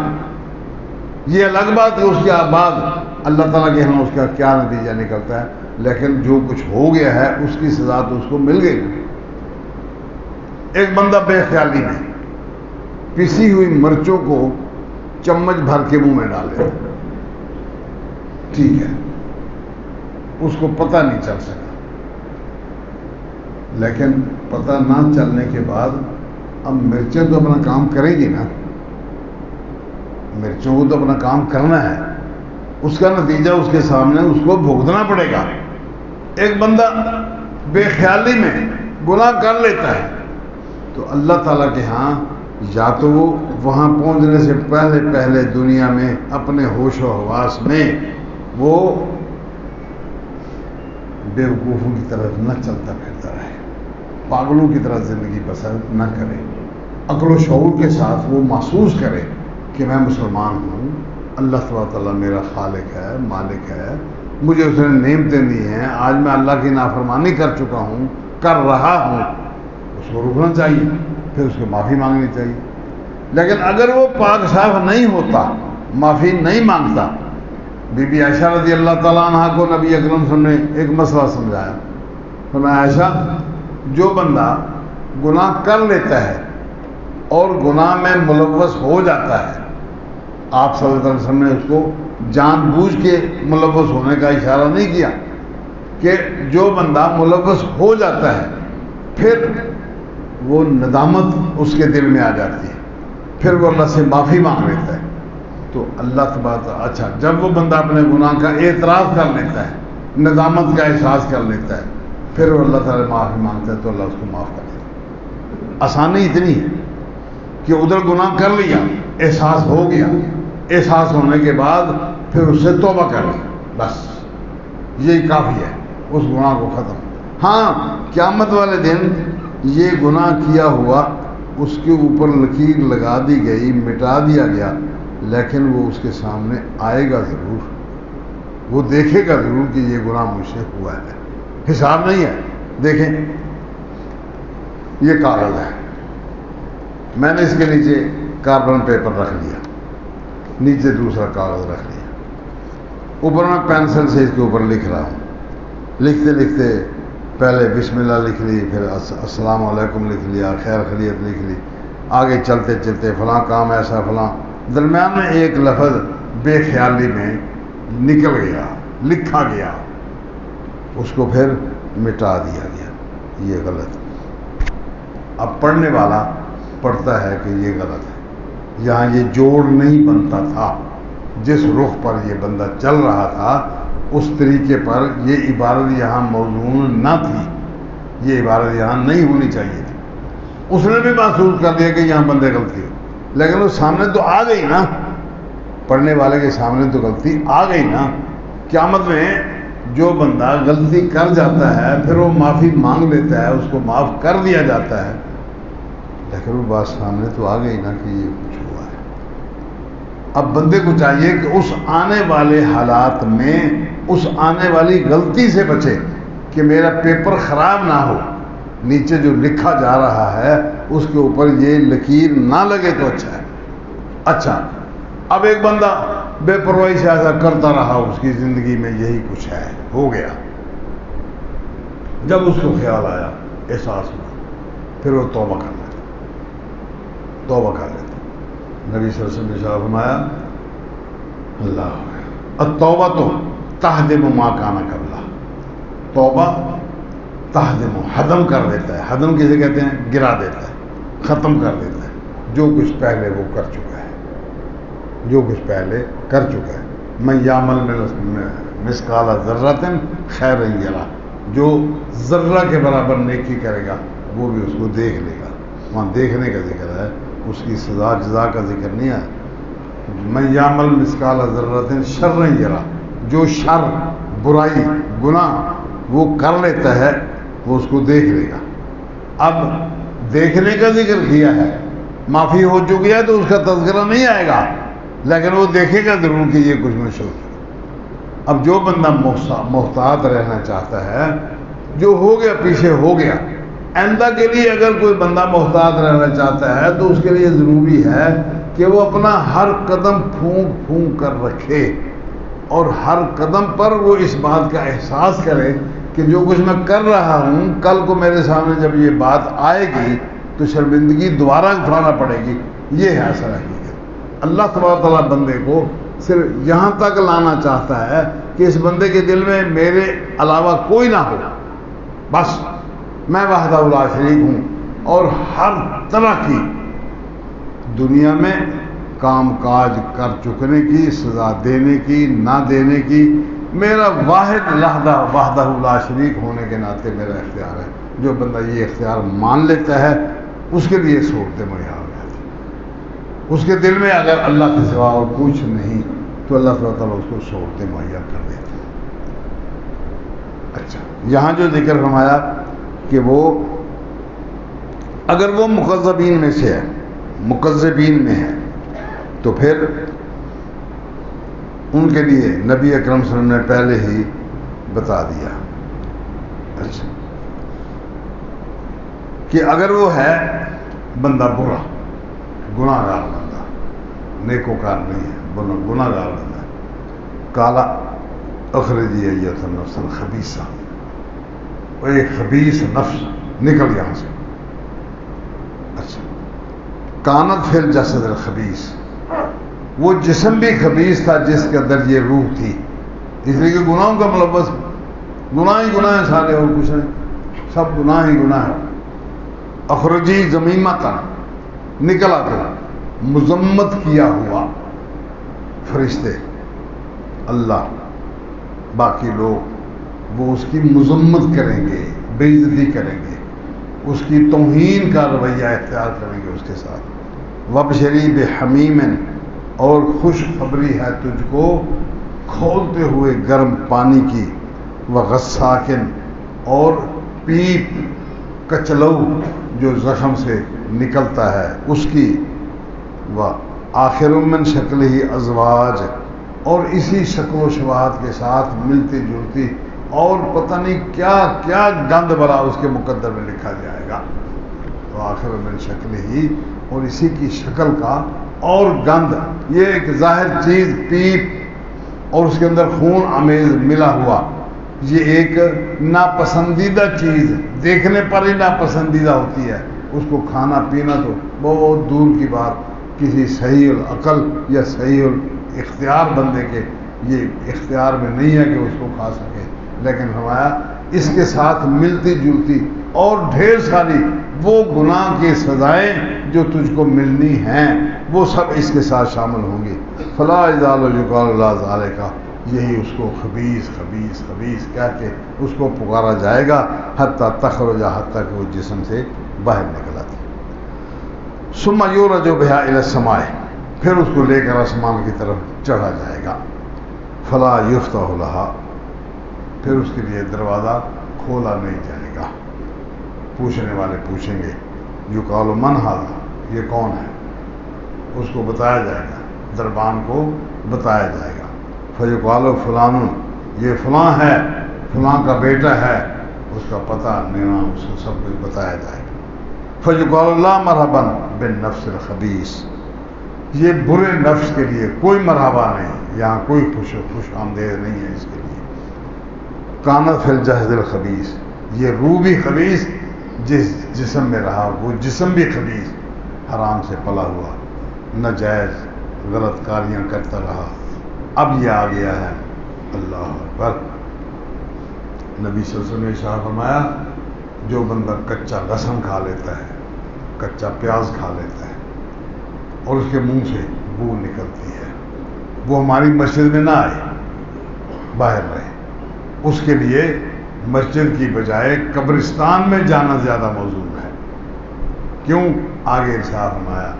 یہ الگ بات ہے، اس کے بعد اللہ تعالیٰ کے ہاں اس کا کیا نتیجہ نکلتا ہے، لیکن جو کچھ ہو گیا ہے اس کی سزا تو اس کو مل گئی۔ ایک بندہ بے خیالی میں پسی ہوئی مرچوں کو چمچ بھر کے منہ میں ڈالے، ٹھیک ہے، اس کو پتہ نہیں چل سکا. لیکن پتہ نہ چلنے کے بعد اب مرچیں تو اپنا کام کریں گی نا, مرچوں کو تو اپنا کام کرنا ہے, اس کا نتیجہ اس کے سامنے اس کو بھگتنا پڑے گا. ایک بندہ بے خیالی میں گناہ کر لیتا ہے تو اللہ تعالیٰ کے ہاں یا تو وہ وہاں پہنچنے سے پہلے دنیا میں اپنے ہوش و حواس میں وہ بے وقوفوں کی طرف نہ چلتا پھرتا رہے, پاگلوں کی طرح زندگی بسر نہ کرے, عقل و شعور کے ساتھ وہ محسوس کرے کہ میں مسلمان ہوں, اللہ تبارک تعالیٰ میرا خالق ہے, مالک ہے, مجھے اس نے نعمتیں دی ہیں, آج میں اللہ کی نافرمانی کر چکا ہوں, کر رہا ہوں, اس کو رکنا چاہیے, پھر اس کو معافی مانگنی چاہیے. لیکن اگر وہ پاک صاف نہیں ہوتا, معافی نہیں مانگتا, بی بی عائشہ رضی اللہ تعالیٰ عنہ کو نبی اکرم صلی اللہ علیہ وسلم نے ایک مسئلہ سمجھایا. فرمایا عائشہ, جو بندہ گناہ کر لیتا ہے اور گناہ میں ملوث ہو جاتا ہے, آپ صلی اللہ علیہ وسلم نے اس کو جان بوجھ کے ملوث ہونے کا اشارہ نہیں کیا, کہ جو بندہ ملوث ہو جاتا ہے پھر وہ ندامت اس کے دل میں آ جاتی ہے, پھر وہ اللہ سے معافی مانگ لیتا ہے. تو اللہ تبارک اچھا جب وہ بندہ اپنے گناہ کا اعتراف کر لیتا ہے, ندامت کا احساس کر لیتا ہے, پھر وہ اللہ تعالیٰ معافی مانگتا ہے تو اللہ اس کو معاف کر دیتا ہے. آسانی اتنی ہے کہ ادھر گناہ کر لیا, احساس ہو گیا, احساس ہونے کے بعد پھر اس سے توبہ کر لی, بس یہی کافی ہے اس گناہ کو ختم. ہاں قیامت والے دن یہ گناہ کیا ہوا اس کے اوپر لکیر لگا دی گئی, مٹا دیا گیا, لیکن وہ اس کے سامنے آئے گا ضرور, وہ دیکھے گا ضرور کہ یہ گناہ مجھ سے ہوا ہے. حساب نہیں ہے. دیکھیں یہ کاغذ ہے, میں نے اس کے نیچے کاربن پیپر رکھ لیا, نیچے دوسرا کاغذ رکھ لیا, اوپر میں پینسل سے اس کے اوپر لکھ رہا ہوں. لکھتے لکھتے پہلے بسم اللہ لکھ لی, پھر السلام علیکم لکھ لیا, خیر خیریت لکھ لی, آگے چلتے چلتے فلاں کام ایسا فلاں, درمیان میں ایک لفظ بے خیالی میں نکل گیا, لکھا گیا, اس کو پھر مٹا دیا گیا, یہ غلط. اب پڑھنے والا پڑھتا ہے کہ یہ غلط ہے, یہاں یہ جوڑ نہیں بنتا تھا, جس رخ پر یہ بندہ چل رہا تھا اس طریقے پر یہ عبارت یہاں موزون نہ تھی, یہ عبارت یہاں نہیں ہونی چاہیے تھی. اس نے بھی محسوس کر دیا کہ یہاں بندے غلطی ہو, لیکن وہ سامنے تو آ گئی نا, پڑھنے والے کے سامنے تو غلطی آ گئی نا. قیامت میں جو بندہ غلطی کر جاتا ہے پھر وہ معافی مانگ لیتا ہے, اس کو معاف کر دیا جاتا ہے, لیکن وہ بات سامنے تو آ گئی نا کہ یہ کچھ ہوا ہے. اب بندے کو چاہیے کہ اس آنے والے حالات میں اس آنے والی غلطی سے بچے کہ میرا پیپر خراب نہ ہو, نیچے جو لکھا جا رہا ہے اس کے اوپر یہ لکیر نہ لگے تو اچھا ہے. اچھا اب ایک بندہ بے پرواہی سے ایسا کرتا رہا, اس کی زندگی میں یہی کچھ ہے, ہو گیا. جب اس کو خیال آیا, احساس ہوا, پھر وہ توبہ کر لیتا, توبہ کر لیتا. نبی صلی اللہ علیہ وسلم نے فرمایا اللہ التوبہ تو تہدم ما کان قبلہ, توبہ تہدم ہدم کر دیتا ہے. ہدم کسے کہتے ہیں؟ گرا دیتا ہے, ختم کر دیتا ہے جو کچھ پہلے وہ کر چکا ہے, جو کچھ پہلے کر چکا ہے. من یعمل مثقال ذرۃ خیرا یرہ, جو ذرہ کے برابر نیکی کرے گا وہ بھی اس کو دیکھ لے گا. وہاں دیکھنے کا ذکر ہے, اس کی سزا جزا کا ذکر نہیں ہے. من یعمل مثقال ذرۃ شرا یرہ, جو شر برائی گناہ وہ کر لیتا ہے وہ اس کو دیکھ لے گا. اب دیکھنے کا ذکر کیا ہے, معافی ہو چکی ہے تو اس کا تذکرہ نہیں آئے گا, لیکن وہ دیکھے گا ضرور کہ یہ کچھ میں شروع. اب جو بندہ محتاط رہنا چاہتا ہے, جو ہو گیا پیچھے ہو گیا, آئندہ کے لیے اگر کوئی بندہ محتاط رہنا چاہتا ہے تو اس کے لیے ضروری ہے کہ وہ اپنا ہر قدم پھونک پھونک کر رکھے, اور ہر قدم پر وہ اس بات کا احساس کرے کہ جو کچھ میں کر رہا ہوں کل کو میرے سامنے جب یہ بات آئے گی تو شرمندگی دوبارہ اٹھانا پڑے گی. یہ ہے اصل حقیقت. اللہ تبارک تعالیٰ بندے کو صرف یہاں تک لانا چاہتا ہے کہ اس بندے کے دل میں میرے علاوہ کوئی نہ ہو، بس میں وحدہ لا شریک ہوں، اور ہر طرح کی دنیا میں کام کاج کر چکنے کی، سزا دینے کی، نہ دینے کی، میرا واحد وحدہ لا شریک ہونے کے ناطے میرا اختیار ہے۔ جو بندہ یہ اختیار مان لیتا ہے اس کے لیے صورتیں مہیا ہو جاتی۔ اس کے دل میں اگر اللہ کے سوا اور کچھ نہیں تو اللہ تعالیٰ اس کو صورتیں مہیا کر دیتے ہیں۔ اچھا، یہاں جو ذکر فرمایا کہ وہ اگر وہ مکذبین میں سے ہے، مکذبین میں ہے، تو پھر ان کے لیے نبی اکرم صلی اللہ علیہ وسلم نے پہلے ہی بتا دیا، اچھا، کہ اگر وہ ہے بندہ برا، گناہ گار بندہ، نیکوکار نہیں ہے، گناہ گار بندہ، کالا اخرجی ایت النفس الخبیثہ، وہ ایک خبیث نفس نکل یہاں سے، اچھا، کانت فی الجسد الخبیث، وہ جسم بھی خبیث تھا جس کے اندر یہ روح تھی، اس لیے کہ گناہوں کا ملوث، گناہ ہی گناہ ہیں سارے، اور کچھ نہیں، سب گناہ ہی گناہ ہے۔ اخرجی ذمیمۃ، نکلا تو مذمت کیا ہوا، فرشتے، اللہ، باقی لوگ وہ اس کی مذمت کریں گے، بے عزتی کریں گے، اس کی توہین کا رویہ اختیار کریں گے اس کے ساتھ۔ وبشری بحمیم، اور خوشخبری ہے تجھ کو کھولتے ہوئے گرم پانی کی، وغساکن، اور پیپ کچلو جو زخم سے نکلتا ہے اس کی، وآخر من شکل ہی ازواج، اور اسی شکل و شباہت کے ساتھ ملتی جلتی، اور پتہ نہیں کیا کیا گند بھرا اس کے مقدر میں لکھا جائے گا، تو آخر من شکل ہی، اور اسی کی شکل کا اور گند، یہ ایک ظاہر چیز پیپ اور اس کے اندر خون آمیز ملا ہوا، یہ ایک ناپسندیدہ چیز، دیکھنے پر ہی ناپسندیدہ ہوتی ہے، اس کو کھانا پینا تو بہت دور کی بات، کسی صحیح العقل یا صحیح الاختیار بندے کے یہ اختیار میں نہیں ہے کہ اس کو کھا سکے، لیکن فرمایا اس کے ساتھ ملتی جلتی اور ڈھیر ساری وہ گناہ کی سزائیں جو تجھ کو ملنی ہیں وہ سب اس کے ساتھ شامل ہوں گی۔ فلا یزال یقال اللہ ذالک، یہی اس کو خبیث خبیث خبیث کہہ کے اس کو پکارا جائے گا، حتیٰ تخرج، حتیٰ کہ وہ جسم سے باہر نکل آتی۔ ثم یورج بہا الی السماء، پھر اس کو لے کر آسمان کی طرف چڑھا جائے گا۔ فلا یفتح لہا، پھر اس کے لیے دروازہ کھولا نہیں جائے گا۔ پوچھنے والے پوچھیں گے، یقال من ھذا، یہ کون ہے؟ اس کو بتایا جائے گا، دربان کو بتایا جائے گا۔ فیقال فلان، یہ فلاں ہے، فلاں کا بیٹا ہے، اس کا پتہ نام، اس کو سب کچھ بتایا جائے گا۔ فیقال لا مرحبا بالنفس الخبیث، یہ برے نفس کے لیے کوئی مرحبا نہیں، یہاں کوئی خوش آمدید نہیں ہے اس کے لیے۔ کانت فی الجسد الخبیث، یہ روح بھی خبیث جس جسم میں رہا، وہ جسم بھی خبیث، حرام سے پلا ہوا، ناجائز غلط کاریاں کرتا رہا، اب یہ آ گیا ہے۔ اللہ اکبر۔ نبی صلی اللہ علیہ وسلم نے ارشاد فرمایا، جو بندہ کچا لہسن کھا لیتا ہے، کچا پیاز کھا لیتا ہے اور اس کے منہ سے بو نکلتی ہے، وہ ہماری مسجد میں نہ آئے، باہر رہے، اس کے لیے مسجد کی بجائے قبرستان میں جانا زیادہ موزوں ہے۔ کیوں؟ آگے ارشاد فرمایا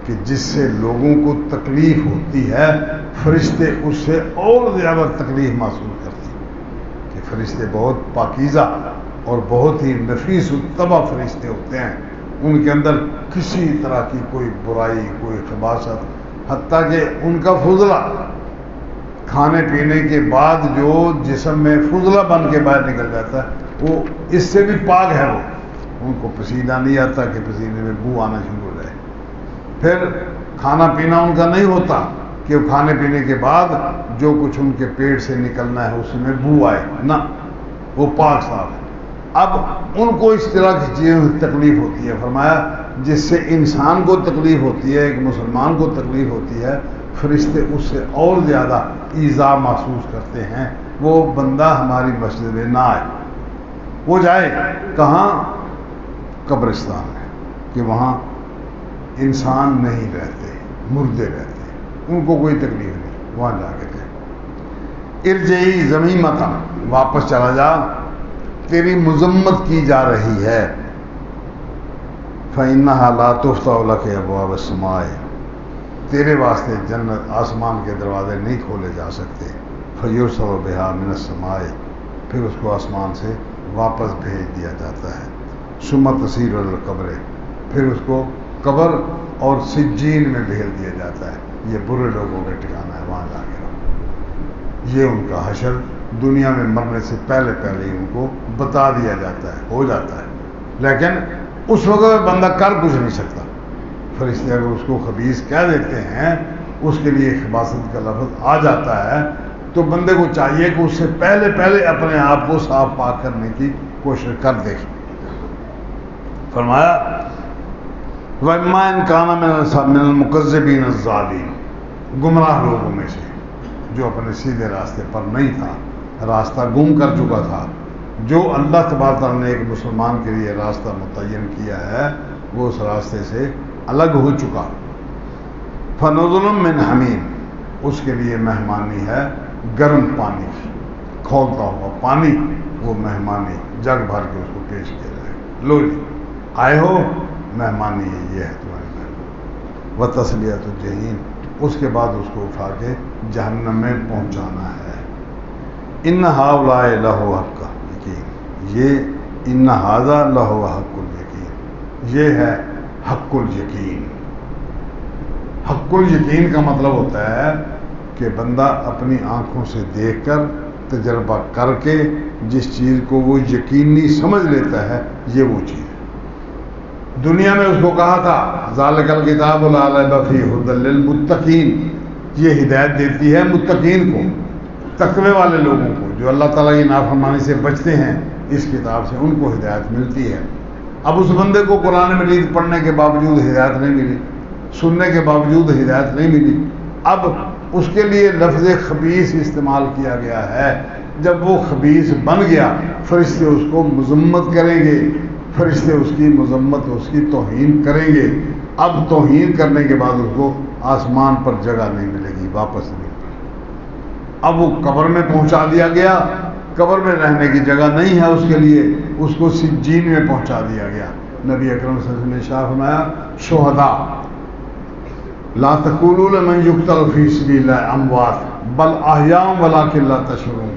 کہ جس سے لوگوں کو تکلیف ہوتی ہے، فرشتے اس سے اور زیادہ تکلیف محسوس کرتے ہیں، کہ فرشتے بہت پاکیزہ اور بہت ہی نفیس الطبع فرشتے ہوتے ہیں، ان کے اندر کسی طرح کی کوئی برائی، کوئی خباثت، حتیٰ کہ ان کا فضلہ کھانے پینے کے بعد جو جسم میں فضلہ بن کے باہر نکل جاتا ہے وہ اس سے بھی پاک ہے، وہ ان کو پسینہ نہیں آتا کہ پسینے میں بو آنا شروع ہو جائے۔ پھر کھانا پینا ان کا نہیں ہوتا کہ وہ کھانے پینے کے بعد جو کچھ ان کے پیٹ سے نکلنا ہے اس میں بو آئے، نہ، وہ پاک صاف ہے۔ اب ان کو اس طرح کی چیزوں سے تکلیف ہوتی ہے، فرمایا جس سے انسان کو تکلیف ہوتی ہے، ایک مسلمان کو تکلیف ہوتی ہے، فرشتے اس سے اور زیادہ ایذا محسوس کرتے ہیں، وہ بندہ ہماری مسجد میں نہ آئے، وہ جائے کہاں؟ قبرستان میں، کہ وہاں انسان نہیں رہتے، مردے رہتے، ان کو کوئی تکلیف نہیں، وہاں جا کے رہے۔ ارجعی ذمیمۃ، واپس چلا جا، تیری مذمت کی جا رہی ہے۔ فإنها لا تفتح لك أبواب السماء، تیرے واسطے جنت آسمان کے دروازے نہیں کھولے جا سکتے۔ فیرسل بها من السماء، پھر اس کو آسمان سے واپس بھیج دیا جاتا ہے۔ ثم تصیر علی القبر، پھر اس کو قبر اور سجین میں بھیج دیا جاتا ہے۔ یہ برے لوگوں کا ٹھکانہ ہے، وہاں جا کے رہو۔ یہ ان کا حشر دنیا میں مرنے سے پہلے پہلے ہی ان کو بتا دیا جاتا ہے، ہو جاتا ہے، لیکن اس وقت بندہ کر کچھ نہیں سکتا۔ فرشتے اگر اس کو خبیث کہہ دیتے ہیں، اس کے لیے خباثت کا لفظ آ جاتا ہے، تو بندے کو چاہیے کہ اس سے پہلے پہلے اپنے آپ کو صاف پاک کرنے کی کوشش کر دے۔ فرمایا وَإِمَّا إِنْ كَانَ مِنَ الْمُكَذِّبِينَ الظَّالِمِينَ، گمراہ لوگوں میں سے جو اپنے سیدھے راستے پر نہیں تھا، راستہ گم کر چکا تھا، جو اللہ تبارک تعالیٰ نے ایک مسلمان کے لیے راستہ متعین کیا ہے، وہ اس راستے سے الگ ہو چکا۔ فَنُزُلٌ مِّنْ حَمِيمٍ، اس کے لیے مہمانی ہے گرم پانی، کھولتا ہوا پانی، وہ مہمانی جگ بھر کے اس کو پیش کیا جائے، لو جی آئے ہو، مہمانی یہ ہے تمہاری مہمانی۔ وَتَصْلِيَةُ الْجَحِيمِ، اس کے بعد اس کو اٹھا کے جہنم میں پہنچانا ہے۔ اِنَّ هَٰؤُلَاءِ لَهُ حَقٌّ الْيَقِينِ، یہ اِنَّ هَٰذَا لَهُ حَقُّ الْيَقِينِ، یہ ہے حق الیقین۔ حق الیقین کا مطلب ہوتا ہے کہ بندہ اپنی آنکھوں سے دیکھ کر تجربہ کر کے جس چیز کو وہ یقینی سمجھ لیتا ہے، یہ وہ چیز ہے۔ دنیا میں اس کو کہا تھا ذالک الکتاب لا ریب فیہ ھدی للمتقین، یہ ہدایت دیتی ہے متقین کو، تقوی والے لوگوں کو، جو اللہ تعالیٰ کی نافرمانی سے بچتے ہیں، اس کتاب سے ان کو ہدایت ملتی ہے۔ اب اس بندے کو قرآن مجید پڑھنے کے باوجود ہدایت نہیں ملی، سننے کے باوجود ہدایت نہیں ملی، اب اس کے لیے لفظ خبیث استعمال کیا گیا ہے۔ جب وہ خبیث بن گیا، فرشتے اس کو مذمت کریں گے، فرشتے اس کی مذمت، اس کی توہین کریں گے۔ اب توہین کرنے کے بعد اس کو آسمان پر جگہ نہیں ملے گی، واپس نہیں ملے گی۔ اب وہ قبر میں پہنچا دیا گیا، قبر میں رہنے کی جگہ نہیں ہے اس کے لیے، اس کو سجین میں پہنچا دیا گیا۔ نبی اکرم صلی اللہ علیہ وسلم نے شاہ فرمایا شہداء لا تقولوا لمن يقتل في سبيل الله اموات بل احیاء ولكن لا تشعرون،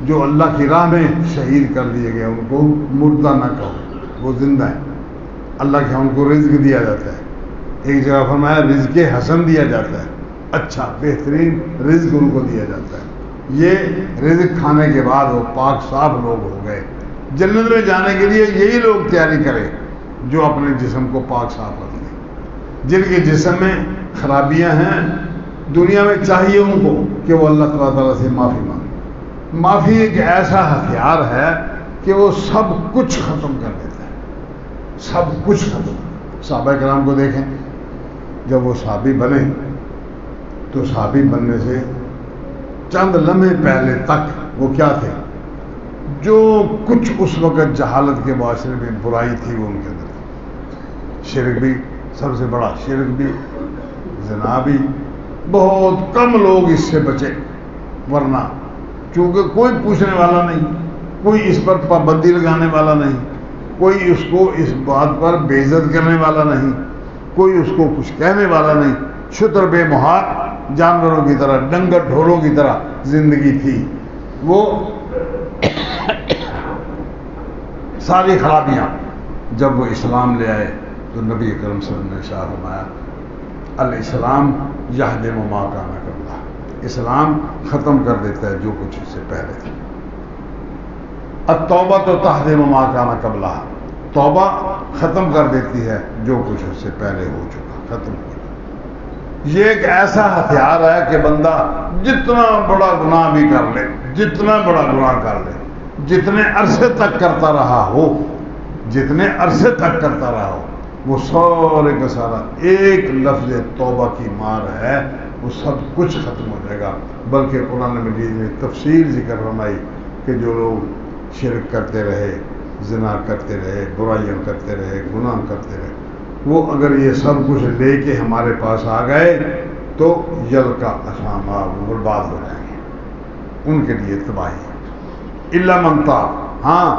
جو اللہ کی راہ میں شہید کر دیے گئے ان کو مردہ نہ کہو، وہ زندہ ہیں، اللہ کے ان کو رزق دیا جاتا ہے۔ ایک جگہ فرمایا رزق حسن دیا جاتا ہے، اچھا بہترین رزق ان کو دیا جاتا ہے۔ یہ رزق کھانے کے بعد وہ پاک صاف لوگ ہو گئے۔ جنت میں جانے کے لیے یہی لوگ تیاری کریں جو اپنے جسم کو پاک صاف رکھیں، جن کے جسم میں خرابیاں ہیں۔ دنیا میں چاہیے ان کو کہ وہ اللہ تعالیٰ سے معافی مانگے۔ معافی ایک ایسا ہتھیار ہے کہ وہ سب کچھ ختم کر دیتا ہے، سب کچھ ختم۔ صحابہ کرام کو دیکھیں، جب وہ صحابی بنے تو صحابی بننے سے چند لمحے پہلے تک وہ کیا تھے؟ جو کچھ اس وقت جہالت کے معاشرے میں برائی تھی وہ ان کے اندر تھی۔ شرک بھی سب سے بڑا، شرک بھی، زنا بھی، بہت کم لوگ اس سے بچے، ورنہ چونکہ کوئی پوچھنے والا نہیں، کوئی اس پر پابندی لگانے والا نہیں، کوئی اس کو اس بات پر بے عزت کرنے والا نہیں، کوئی اس کو کچھ کہنے والا نہیں، شتر بے مہار جانوروں کی طرح، ڈنگر ڈھولوں کی طرح زندگی تھی۔ وہ ساری خرابیاں جب وہ اسلام لے آئے تو نبی کرم صلی اللہ علیہ وسلم نے شاہ فرمایا الاسلام یہدم ما کان قبلہ، اسلام ختم کر دیتا ہے جو کچھ اس سے پہلے تھا۔ التوبہ تو تہدم ما کان قبلہ، توبہ ختم کر دیتی ہے جو کچھ اس سے پہلے ہو چکا، ختم ہو چکا۔ یہ ایک ایسا ہتھیار ہے کہ بندہ جتنا بڑا گناہ بھی کر لے، جتنا بڑا گناہ کر لے، جتنے عرصے تک کرتا رہا ہو، جتنے عرصے تک کرتا رہا ہو، وہ سارے کا سارا ایک لفظ توبہ کی مار ہے، وہ سب کچھ ختم ہو جائے گا. بلکہ قرآن مجید میں تفصیل ذکر فرمائی کہ جو لوگ شرک کرتے رہے، زنا کرتے رہے، برائیاں کرتے رہے، گناہ کرتے رہے، وہ اگر یہ سب کچھ لے کے ہمارے پاس آ گئے تو یل کا اسامہ برباد ہو جائیں گے، ان کے لیے تباہی ہے. الا من تاب، ہاں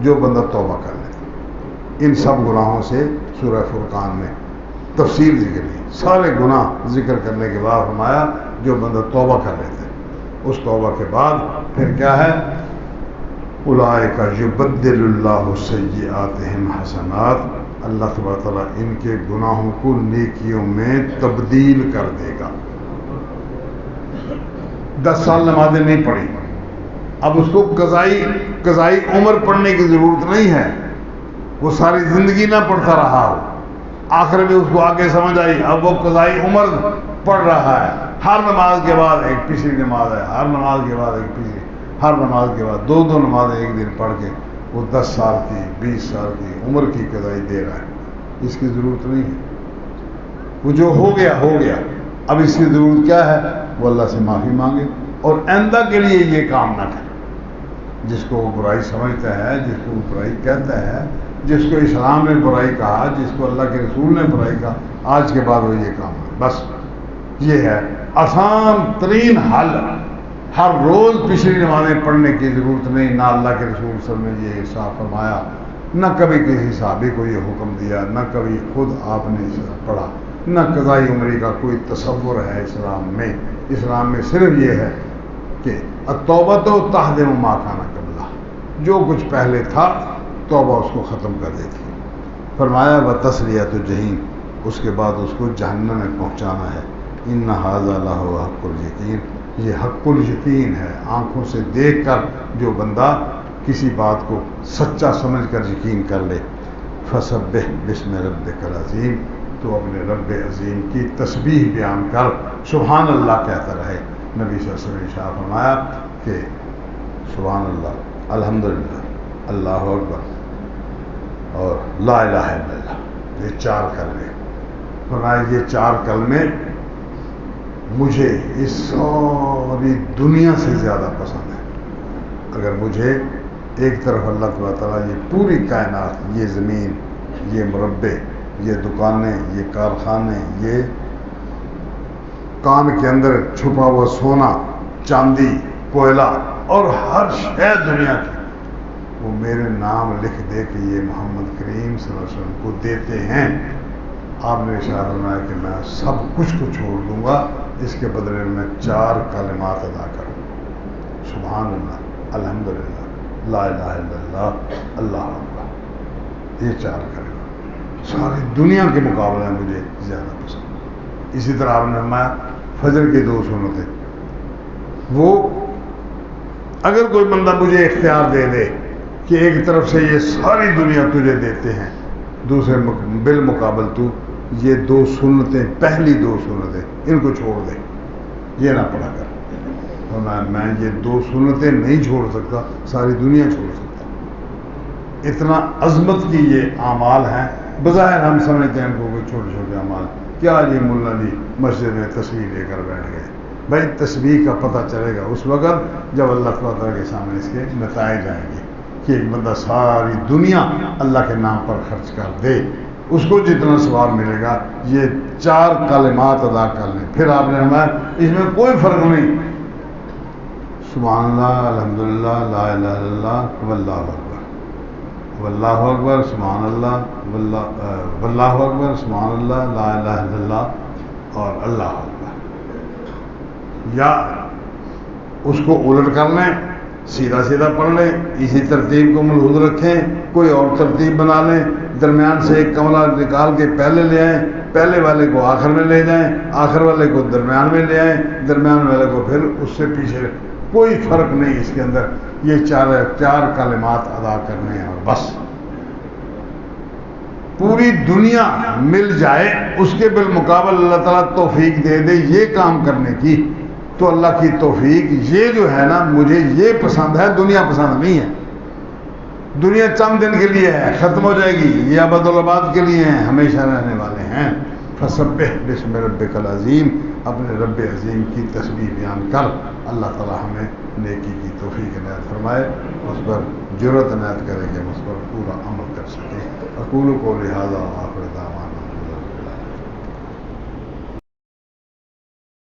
جو بندہ توبہ کر لے. ان سب گناہوں سے سورہ فرقان میں تفصیل ذکر کی، سارے گناہ ذکر کرنے کے بعد فرمایا جو بندہ توبہ کر لیتے ہیں، اس توبہ کے بعد پھر کیا ہے؟ اولئک یبدل اللہ سیئاتہم حسنات، اللہ تبارک تعالیٰ ان کے گناہوں کو نیکیوں میں تبدیل کر دے گا. 10 سال نمازیں نہیں پڑھی، اب اس کو قضائی عمر پڑھنے کی ضرورت نہیں ہے، وہ ساری زندگی نہ پڑھتا رہا ہو، آخر میں اس کو آگے سمجھ آئی، اب وہ قضائی عمر پڑھ رہا ہے. ہر نماز کے بعد ایک پچھلی نماز ہے، ہر نماز کے بعد ایک پچھلی، ہر نماز کے بعد 2 نمازیں ایک دن پڑھ کے وہ 10 سال کی 20 سال کی عمر کی قضائی دے رہا ہے. اس کی ضرورت نہیں ہے، وہ جو ہو گیا ہو گیا. اب اس کی ضرورت کیا ہے؟ وہ اللہ سے معافی مانگے اور آئندہ کے لیے یہ کام نہ کرے. جس کو وہ برائی سمجھتا ہے، جس کو وہ برائی کہتا ہے، جس کو اسلام نے برائی کہا، جس کو اللہ کے رسول نے برائی کہا، آج کے بعد وہ یہ کام ہے. بس یہ ہے آسان ترین حل. ہر روز پچھلی نمازیں پڑھنے کی ضرورت نہیں، نہ اللہ کے رسول صلی اللہ علیہ وسلم نے یہ صاف فرمایا، نہ کبھی کسی صحابی کو یہ حکم دیا، نہ کبھی خود آپ نے پڑھا، نہ قضائی عمری کا کوئی تصور ہے اسلام میں. اسلام میں صرف یہ ہے کہ التوبۃ تہدم ما کان قبلہ، جو کچھ پہلے تھا توبہ اس کو ختم کر دیتی. فرمایا وتصلیۃ الجحیم، اس کے بعد اس کو جہنم میں پہنچانا ہے. ان ھذا لہو حق الیقین، یہ حق الیقین ہے. آنکھوں سے دیکھ کر جو بندہ کسی بات کو سچا سمجھ کر یقین کر لے. فسبح بسم ربک العظیم، تو اپنے رب عظیم کی تسبیح بیان کر سبحان اللہ کہتا رہے. نبی صلی اللہ علیہ وسلم نے ارشاد فرمایا کہ سبحان اللہ، الحمدللہ، اللہ اکبر اور لا الہ الا اللہ، یہ 4 کلمے. فرمایا یہ 4 کلمے مجھے اس ساری دنیا سے زیادہ پسند ہے. اگر مجھے ایک طرف اللہ تبارک تعالیٰ یہ پوری کائنات، یہ زمین، یہ مربع، یہ دکانیں، یہ کارخانے، یہ کان کے اندر چھپا ہوا سونا، چاندی، کوئلہ اور ہر شے دنیا کی، وہ میرے نام لکھ دے کہ یہ محمد کریم صلی اللہ علیہ وسلم کو دیتے ہیں، آپ نے ارشاد فرمایا کہ میں سب کچھ کو چھوڑ دوں گا، اس کے بدلے میں 4 کلمات ادا کروں. سبحان اللہ، الحمدللہ، لا الہ الا اللہ، اللہ اکبر. یہ 4 کلمات ساری دنیا کے مقابلے میں مجھے زیادہ پسند. اسی طرح آپ نے فرمایا فجر کے 2 سنتیں، وہ اگر کوئی بندہ مجھے اختیار دے دے کہ ایک طرف سے یہ ساری دنیا تجھے دیتے ہیں، دوسرے بالمقابل تو یہ 2 سنتیں، پہلی 2 سنتیں ان کو چھوڑ دے، یہ نہ پڑھا کر. اور میں یہ 2 سنتیں نہیں چھوڑ سکتا، ساری دنیا چھوڑ سکتا. اتنا عظمت کی یہ اعمال ہیں. بظاہر ہم سمجھتے ہیں ان کو کوئی چھوٹے چھوٹے اعمال، کیا یہ مولا جی مسجد میں تصویر لے کر بیٹھ گئے. بھائی تسبیح کا پتہ چلے گا اس وقت جب اللہ تعالیٰ کے سامنے اس کے نتائج آئیں گے کہ ایک بندہ ساری دنیا اللہ کے نام پر خرچ کر دے، اس کو جتنا ثواب ملے گا. یہ 4 کلمات ادا کر لیں. پھر آپ نے فرمایا اس میں کوئی فرق نہیں، سبحان اللہ، الحمدللہ، لا الہ الا اللہ، واللہ اکبر، واللہ اکبر، سبحان اللہ، واللہ اکبر، سبحان اللہ، لا الہ الا اللہ اور اللہ اکبر. یا اس کو الٹ کر لیں، سیدھا سیدھا پڑھ لیں، اسی ترتیب کو ملحوظ رکھیں، کوئی اور ترتیب بنا لیں، درمیان سے ایک کملہ نکال کے پہلے لے آئیں، پہلے والے کو آخر میں لے جائیں، آخر والے کو درمیان میں لے آئیں، درمیان والے کو پھر اس سے پیچھے. کوئی فرق نہیں اس کے اندر. یہ 4 کلمات ادا کرنے ہیں اور بس. پوری دنیا مل جائے اس کے بالمقابل اللہ تعالیٰ توفیق دے دے یہ کام کرنے کی، تو اللہ کی توفیق یہ جو ہے نا، مجھے یہ پسند ہے، دنیا پسند نہیں ہے. دنیا چند دن کے لیے ہے، ختم ہو جائے گی. یہ ابد الآباد کے لیے ہیں، ہمیشہ رہنے والے ہیں. فسبح بسم ربک العظیم، اپنے رب عظیم کی تسبیح بیان کر۔ اللہ تعالی ہمیں نیکی کی توفیق عنایت فرمائے، اس پر جرأت عنایت کرے کہ ہم اس پر پورا عمل کر سکیں۔ اقول قولی ھذا وآخر دعوانا